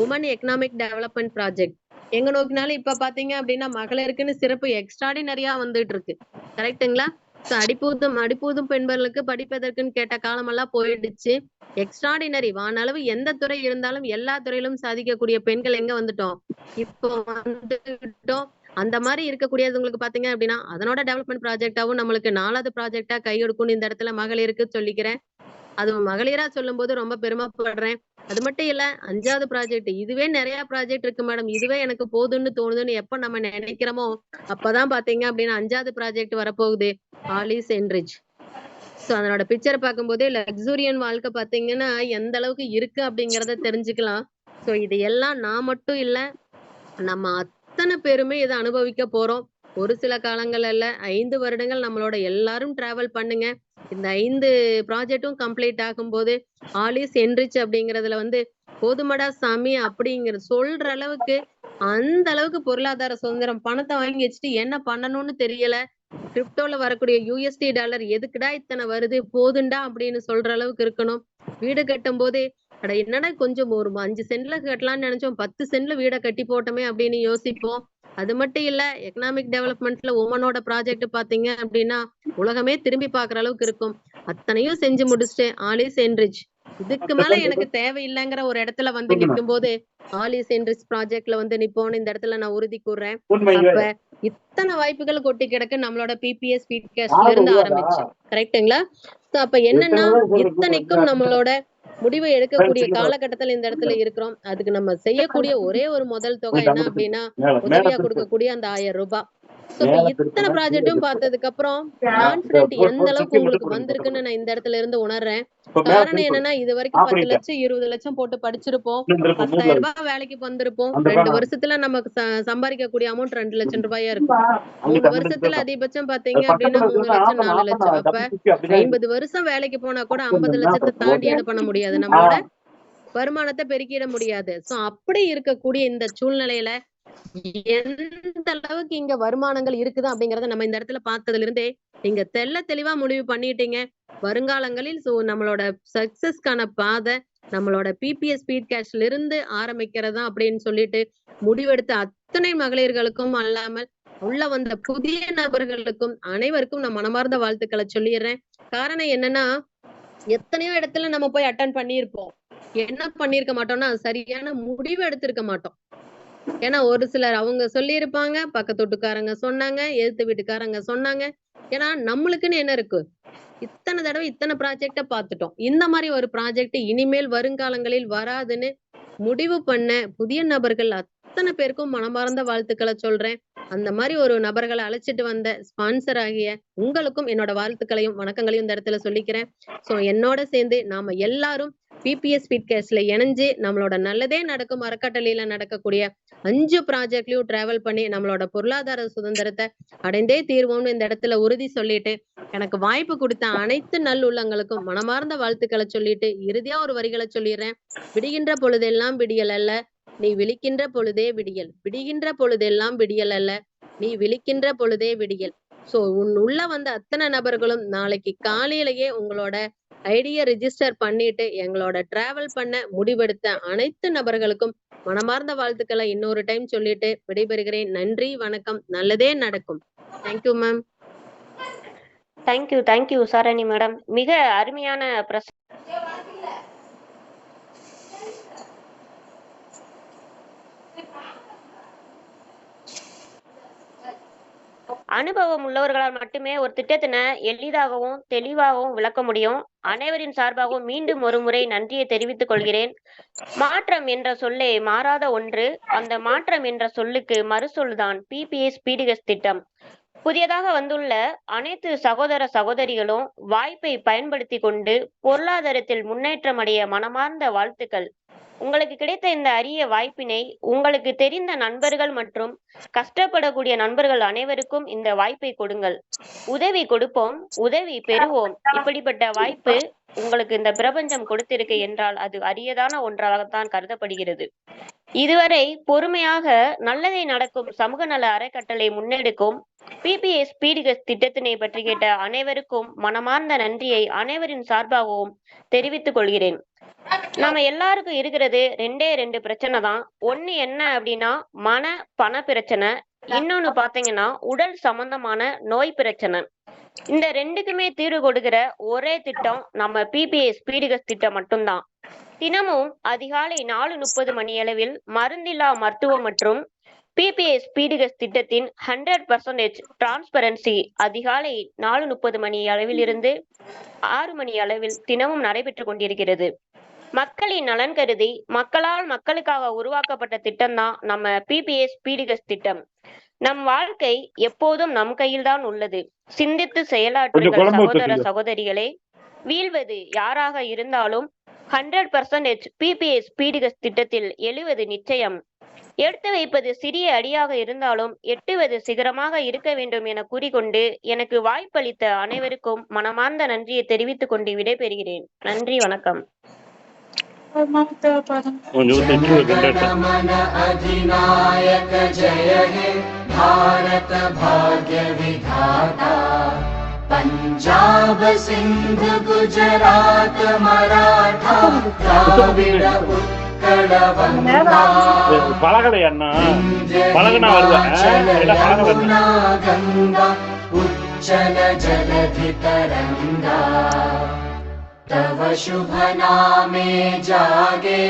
உமன் எக்கனாமிக் டெவலப்மெண்ட் ப்ராஜெக்ட். எங்க நோக்கினாலும் இப்ப பாத்தீங்க அப்படின்னா மகளிருக்குன்னு சிறப்பு எக்ஸ்ட்ராடினரியா வந்துட்டு இருக்கு. கரெக்ட்டுங்களா? சோ அடிப்பூதும் பெண்களுக்கு படிப்பதற்குன்னு கேட்ட காலமெல்லாம் போயிடுச்சு. எக்ஸ்ட்ராடினரி வானளவு எந்த துறை இருந்தாலும் எல்லா துறையிலும் சாதிக்கக்கூடிய பெண்கள் எங்க வந்துட்டோம், இப்போ வந்துட்டோம். அந்த மாதிரி இருக்கக்கூடியவங்களுக்கு பாத்தீங்க அப்படின்னா அதனோட டெவலப்மெண்ட் ப்ராஜெக்டாவும் நம்மளுக்கு 4வது ப்ராஜெக்டா கை கொடுக்கும்னு இந்த இடத்துல மகளிருக்கு சொல்லிக்கிறேன். அது மகளிரா சொல்லும் போது ரொம்ப பெருமைப்படுறேன். அது மட்டும் இல்ல, 5வது ப்ராஜெக்ட் இதுவே நிறைய ப்ராஜெக்ட் இருக்கு மேடம், இதுவே எனக்கு போதும்னு தோணுதுன்னு எப்ப நம்ம நினைக்கிறோமோ அப்பதான் பாத்தீங்க அப்படின்னா 5வது ப்ராஜெக்ட் வரப்போகுது, ஆல் இஸ் என்ரிச். சோ அதனோட பிக்சரை பார்க்கும்போதே லக்ஸூரியன் வாழ்க்கை பாத்தீங்கன்னா எந்த அளவுக்கு இருக்கு அப்படிங்கறத தெரிஞ்சுக்கலாம். சோ இது எல்லாம் நான் மட்டும் இல்ல, நம்ம அத்தனை பேருமே இதை அனுபவிக்க போறோம். ஒரு சில காலங்கள் அல்ல, 5 வருடங்கள் நம்மளோட எல்லாரும் டிராவல் பண்ணுங்க. இந்த 5 ப்ராஜெக்டும் கம்ப்ளீட் ஆகும்போது ஆல் இஸ் என்ரிச் அப்படிங்கறதுல போதுமடா சாமி அப்படிங்கிற சொல்ற அளவுக்கு அந்த அளவுக்கு பொருளாதார சுதந்திரம், பணத்தை வாங்கி வச்சுட்டு என்ன பண்ணணும்னு தெரியல, கிரிப்டோல வரக்கூடிய யூஎஸ்டி டாலர் எதுக்குடா இத்தனை வருது போதுண்டா அப்படின்னு சொல்ற அளவுக்கு இருக்கணும். வீடு கட்டும் போதே அட என்னடா கொஞ்சம் ஒரு 5 சென்ட்ல கட்டலாம்னு நினைச்சோம், 10 சென்ட்ல வீடை கட்டி போட்டோமே அப்படின்னு யோசிப்போம். அது மட்டும் இல்ல, எக்கனாமிக் டெவலப்மெண்ட்ல உமனோட ப்ராஜெக்ட் பாத்தீங்க அப்படின்னா உலகமே திரும்பி பாக்குற அளவுக்கு இருக்கும். அத்தனையும் செஞ்சு முடிச்சுட்டேன், ஆல் இஸ் என்ரிச். இதுக்கு மேல எனக்கு தேவையில்லைங்கிற ஒரு இடத்துல நிக்கும் போது ஆல் இஸ் என்ரிச் ப்ராஜெக்ட்ல நிப்போன்னு இந்த இடத்துல நான் உறுதி கூறுறேன். அப்ப இத்தனை வாய்ப்புகள் கொட்டி கிடக்கு நம்மளோட பிபிஎஸ் ஸ்பீட்காஸ்ட்ல இருந்து ஆரம்பிச்சு, கரெக்ட்டுங்களா? அப்ப என்னன்னா இத்தனைக்கும் நம்மளோட முடிவு எடுக்கக்கூடிய காலகட்டத்துல இந்த இடத்துல இருக்கிறோம். அதுக்கு நம்ம செய்யக்கூடிய ஒரே ஒரு முதல் தொகை என்ன அப்படின்னா உதவியா கொடுக்கக்கூடிய அந்த 1000 ரூபாய். இத்தனை ப்ராஜெக்டும் பார்த்ததுக்கு அப்புறம் கான்பிடென்ட் எந்த அளவுக்கு உங்களுக்கு வந்திருக்குன்னு நான் இந்த இடத்துல இருந்து உணர்றேன். காரணம் என்னன்னா இது வரைக்கும் 10 லட்சம் 20 லட்சம் போட்டு படிச்சிருப்போம், 10,000 ரூபாய் வேலைக்கு வந்திருப்போம். 2 வருஷத்துல நமக்கு சம்பாதிக்கக்கூடிய அமௌண்ட் 2 லட்சம் ரூபாயா இருக்கும். 3 வருஷத்துல அதிகபட்சம் பாத்தீங்க அப்படின்னா 3 லட்சம் 4 லட்சம். அப்ப 50 வருஷம் வேலைக்கு போனா கூட 50 லட்சத்தை தாண்டி என்ன பண்ண முடியாது, நம்மளோட வருமானத்தை பெருக்கிட முடியாது. சோ அப்படி இருக்கக்கூடிய இந்த சூழ்நிலையில எந்த அளவுக்கு இங்க வருமானங்கள் இருக்குது அப்படிங்கறத நம்ம இந்த இடத்துல பார்த்ததுல இருந்தே நீங்க தெளிவா முடிவு பண்ணிட்டீங்க. வருங்காலங்களில் நம்மளோட சக்சஸ்க்கான பாதை நம்மளோட பிபிஎஸ் ஸ்பீட்காஸ்ட்ல இருந்து ஆரம்பிக்கிறதா அப்படின்னு சொல்லிட்டு முடிவெடுத்த அத்தனை மகளிர்களுக்கும் அல்லாமல் உள்ள வந்த புதிய நபர்களுக்கும் அனைவருக்கும் நான் மனமார்ந்த வாழ்த்துக்களை சொல்லிடுறேன். காரணம் என்னன்னா எத்தனையோ இடத்துல நம்ம போய் அட்டன் பண்ணியிருப்போம், என்ன பண்ணிருக்க மாட்டோம்னா சரியான முடிவு எடுத்திருக்க மாட்டோம். ஏன்னா ஒரு சிலர் அவங்க சொல்லியிருப்பாங்க, பக்கத்து வீட்டுக்காரங்க சொன்னாங்க, எதிர்த்து வீட்டுக்காரங்க சொன்னாங்க. ஏன்னா நம்மளுக்குன்னு என்ன இருக்கு? இத்தனை தடவை இத்தனை ப்ராஜெக்ட பார்த்துட்டோம். இந்த மாரி ஒரு ப்ராஜெக்ட் இனிமேல் வருங்காலங்களில் வராதுன்னு முடிவு பண்ண புதிய நபர்கள் அத்தனை பேருக்கும் மனமார்ந்த வாழ்த்துக்கள சொல்றேன். அந்த மாரி ஒரு நபர்கள அழைச்சிட்டு வந்த ஸ்பான்சர் ஆகிய உங்களுக்கும் என்னோட வாழ்த்துக்களையும், வணக்கங்களையும் இந்த இடத்துல சொல்லிக்கிறேன். என்னோட சேர்ந்து நாம எல்லாரும் பிபிஎஸ் ஸ்பீட்காஸ்ட்ல இணைஞ்சு நம்மளோட நல்லதே நடக்கும் அறக்கட்டளையில நடக்கக்கூடிய 5 ப்ராஜெக்ட்லயும் டிராவல் பண்ணி நம்மளோட பொருளாதார சுதந்திரத்தை அடைந்தே தீர்வோம்னு இந்த இடத்துல உறுதி சொல்லிட்டு, எனக்கு வாய்ப்பு கொடுத்த அனைத்து நல்லுள்ளங்களுக்கும் மனமார்ந்த வாழ்த்துக்கள சொல்லிட்டு, இறுதியா ஒரு வரிகள சொல்லிர்றேன். "விடுகின்ற பொழுதெல்லாம் விடியல் அல்ல, நீ விழிக்கின்ற பொழுதே விடியல். விடுகின்ற பொழுதெல்லாம் விடியல் அல்ல, நீ விழிக்கின்ற பொழுதே விடியல்." உன் உள்ள வந்த அத்தனை நபர்களும் நாளைக்கு காலையிலேயே உங்களோட ஐடிய ரிஜிஸ்டர் பண்ணிட்டு எங்களோட டிராவல் பண்ண முடிவெடுத்த அனைத்து நபர்களுக்கும் மனமார்ந்த வாழ்த்துக்களை இன்னொரு டைம் சொல்லிட்டு விடைபெறுகிறேன். நன்றி, வணக்கம். நல்லதே நடக்கும். Thank you ma'am. Thank you Usharani madam. மிக அருமையான அனுபவம் உள்ளவர்களால் மட்டுமே ஒரு திட்டத்தினை எளிதாகவும் தெளிவாகவும் விளக்க முடியும். அனைவரின் சார்பாகவும் மீண்டும் ஒரு முறை நன்றியை தெரிவித்துக் கொள்கிறேன். மாற்றம் என்ற சொல்லே மாறாத ஒன்று. அந்த மாற்றம் என்ற சொல்லுக்கு மறுசொல்தான் பிபிஎஸ் ஸ்பீடிகஸ் திட்டம். புதியதாக வந்துள்ள அனைத்து சகோதர சகோதரிகளும் வாய்ப்பை பயன்படுத்தி கொண்டு பொருளாதாரத்தில் முன்னேற்றம் அடைய மனமார்ந்த வாழ்த்துக்கள். உங்களுக்கு கிடைத்த இந்த அரிய வாய்ப்பினை உங்களுக்கு தெரிந்த நண்பர்கள் மற்றும் கஷ்டப்படக்கூடிய நண்பர்கள் அனைவருக்கும் இந்த வாய்ப்பை கொடுங்கள். உதவி கொடுப்போம், உதவி பெறுவோம். இப்படிப்பட்ட வாய்ப்பு உங்களுக்கு இந்த பிரபஞ்சம் கொடுத்திருக்கு என்றால் அது அரியதான ஒன்றாகத்தான் கருதப்படுகிறது. இதுவரை பொறுமையாக நல்லதை நடக்கும் சமூக நல அறக்கட்டளை முன்னெடுக்கும் பிபிஎஸ் ஸ்பீடிகஸ் திட்டத்தினை பற்றி கேட்ட அனைவருக்கும் மனமார்ந்த நன்றியை அனைவரின் சார்பாகவும் தெரிவித்துக் கொள்கிறேன். நாம எல்லாருக்கும் இருக்கிறது 2 பிரச்சனை தான். ஒண்ணு என்ன அப்படின்னா பண பிரச்சனை, இன்னொன்னு பாத்தீங்கன்னா உடல் சம்பந்தமான நோய் பிரச்சனை. இந்த 2க்குமே தீர்வு கொடுக்கிற ஒரே திட்டம் நம்ம பிபிஎஸ் ஸ்பீடிகஸ் திட்டம் மட்டும்தான். தினமும் அதிகாலை 4:30 மணி அளவில் மருந்தில்லா மருத்துவம் மற்றும் பிபிஎஸ் ஸ்பீடிகஸ் திட்டத்தின் 100% டிரான்ஸ்பரன்சி அதிகாலை 4:30 மணி அளவில் இருந்து 6 மணி அளவில் தினமும் நடைபெற்று கொண்டிருக்கிறது. மக்களின் நலன் கருதி மக்களால் மக்களுக்காக உருவாக்கப்பட்ட திட்டம் தான் நம்ம பிபிஎஸ் ஸ்பீடிகஸ் திட்டம். நம் வாழ்க்கை எப்போதும் நம் கையில்தான் உள்ளது. சிந்தித்து செயலாற்றுங்கள் சகோதர சகோதரிகளே. வீழ்வது யாராக இருந்தாலும் 100% பிபிஎஸ் ஸ்பீடிகஸ் திட்டத்தில் எழுவது நிச்சயம். எடுத்து வைப்பது சிறிய அடியாக இருந்தாலும் எட்டுவது சிகரமாக இருக்க வேண்டும் என கூறிக்கொண்டு எனக்கு வாய்ப்பளித்த அனைவருக்கும் மனமார்ந்த நன்றியை தெரிவித்துக் கொண்டு விடைபெறுகிறேன். நன்றி, வணக்கம். अधिनायक जय हे भारत भाग्य विधाता। पंजाब सिंध गुजरात मराठा द्राविड उत्कल वंगा यमुना गंगा उच्चल जलधि तरंगा। तव शुभ नामे जागे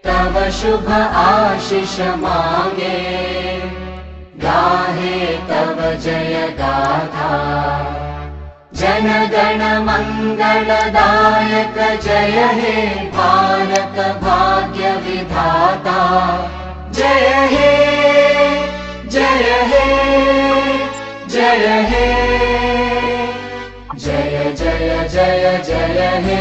तव शुभ आशीष मांगे। गाहे तव जय गाथा जन गण मंगलदायक जय हे भारत भाग्य विधाता। जय हे जय हे जय हे जय जय जय जय हे।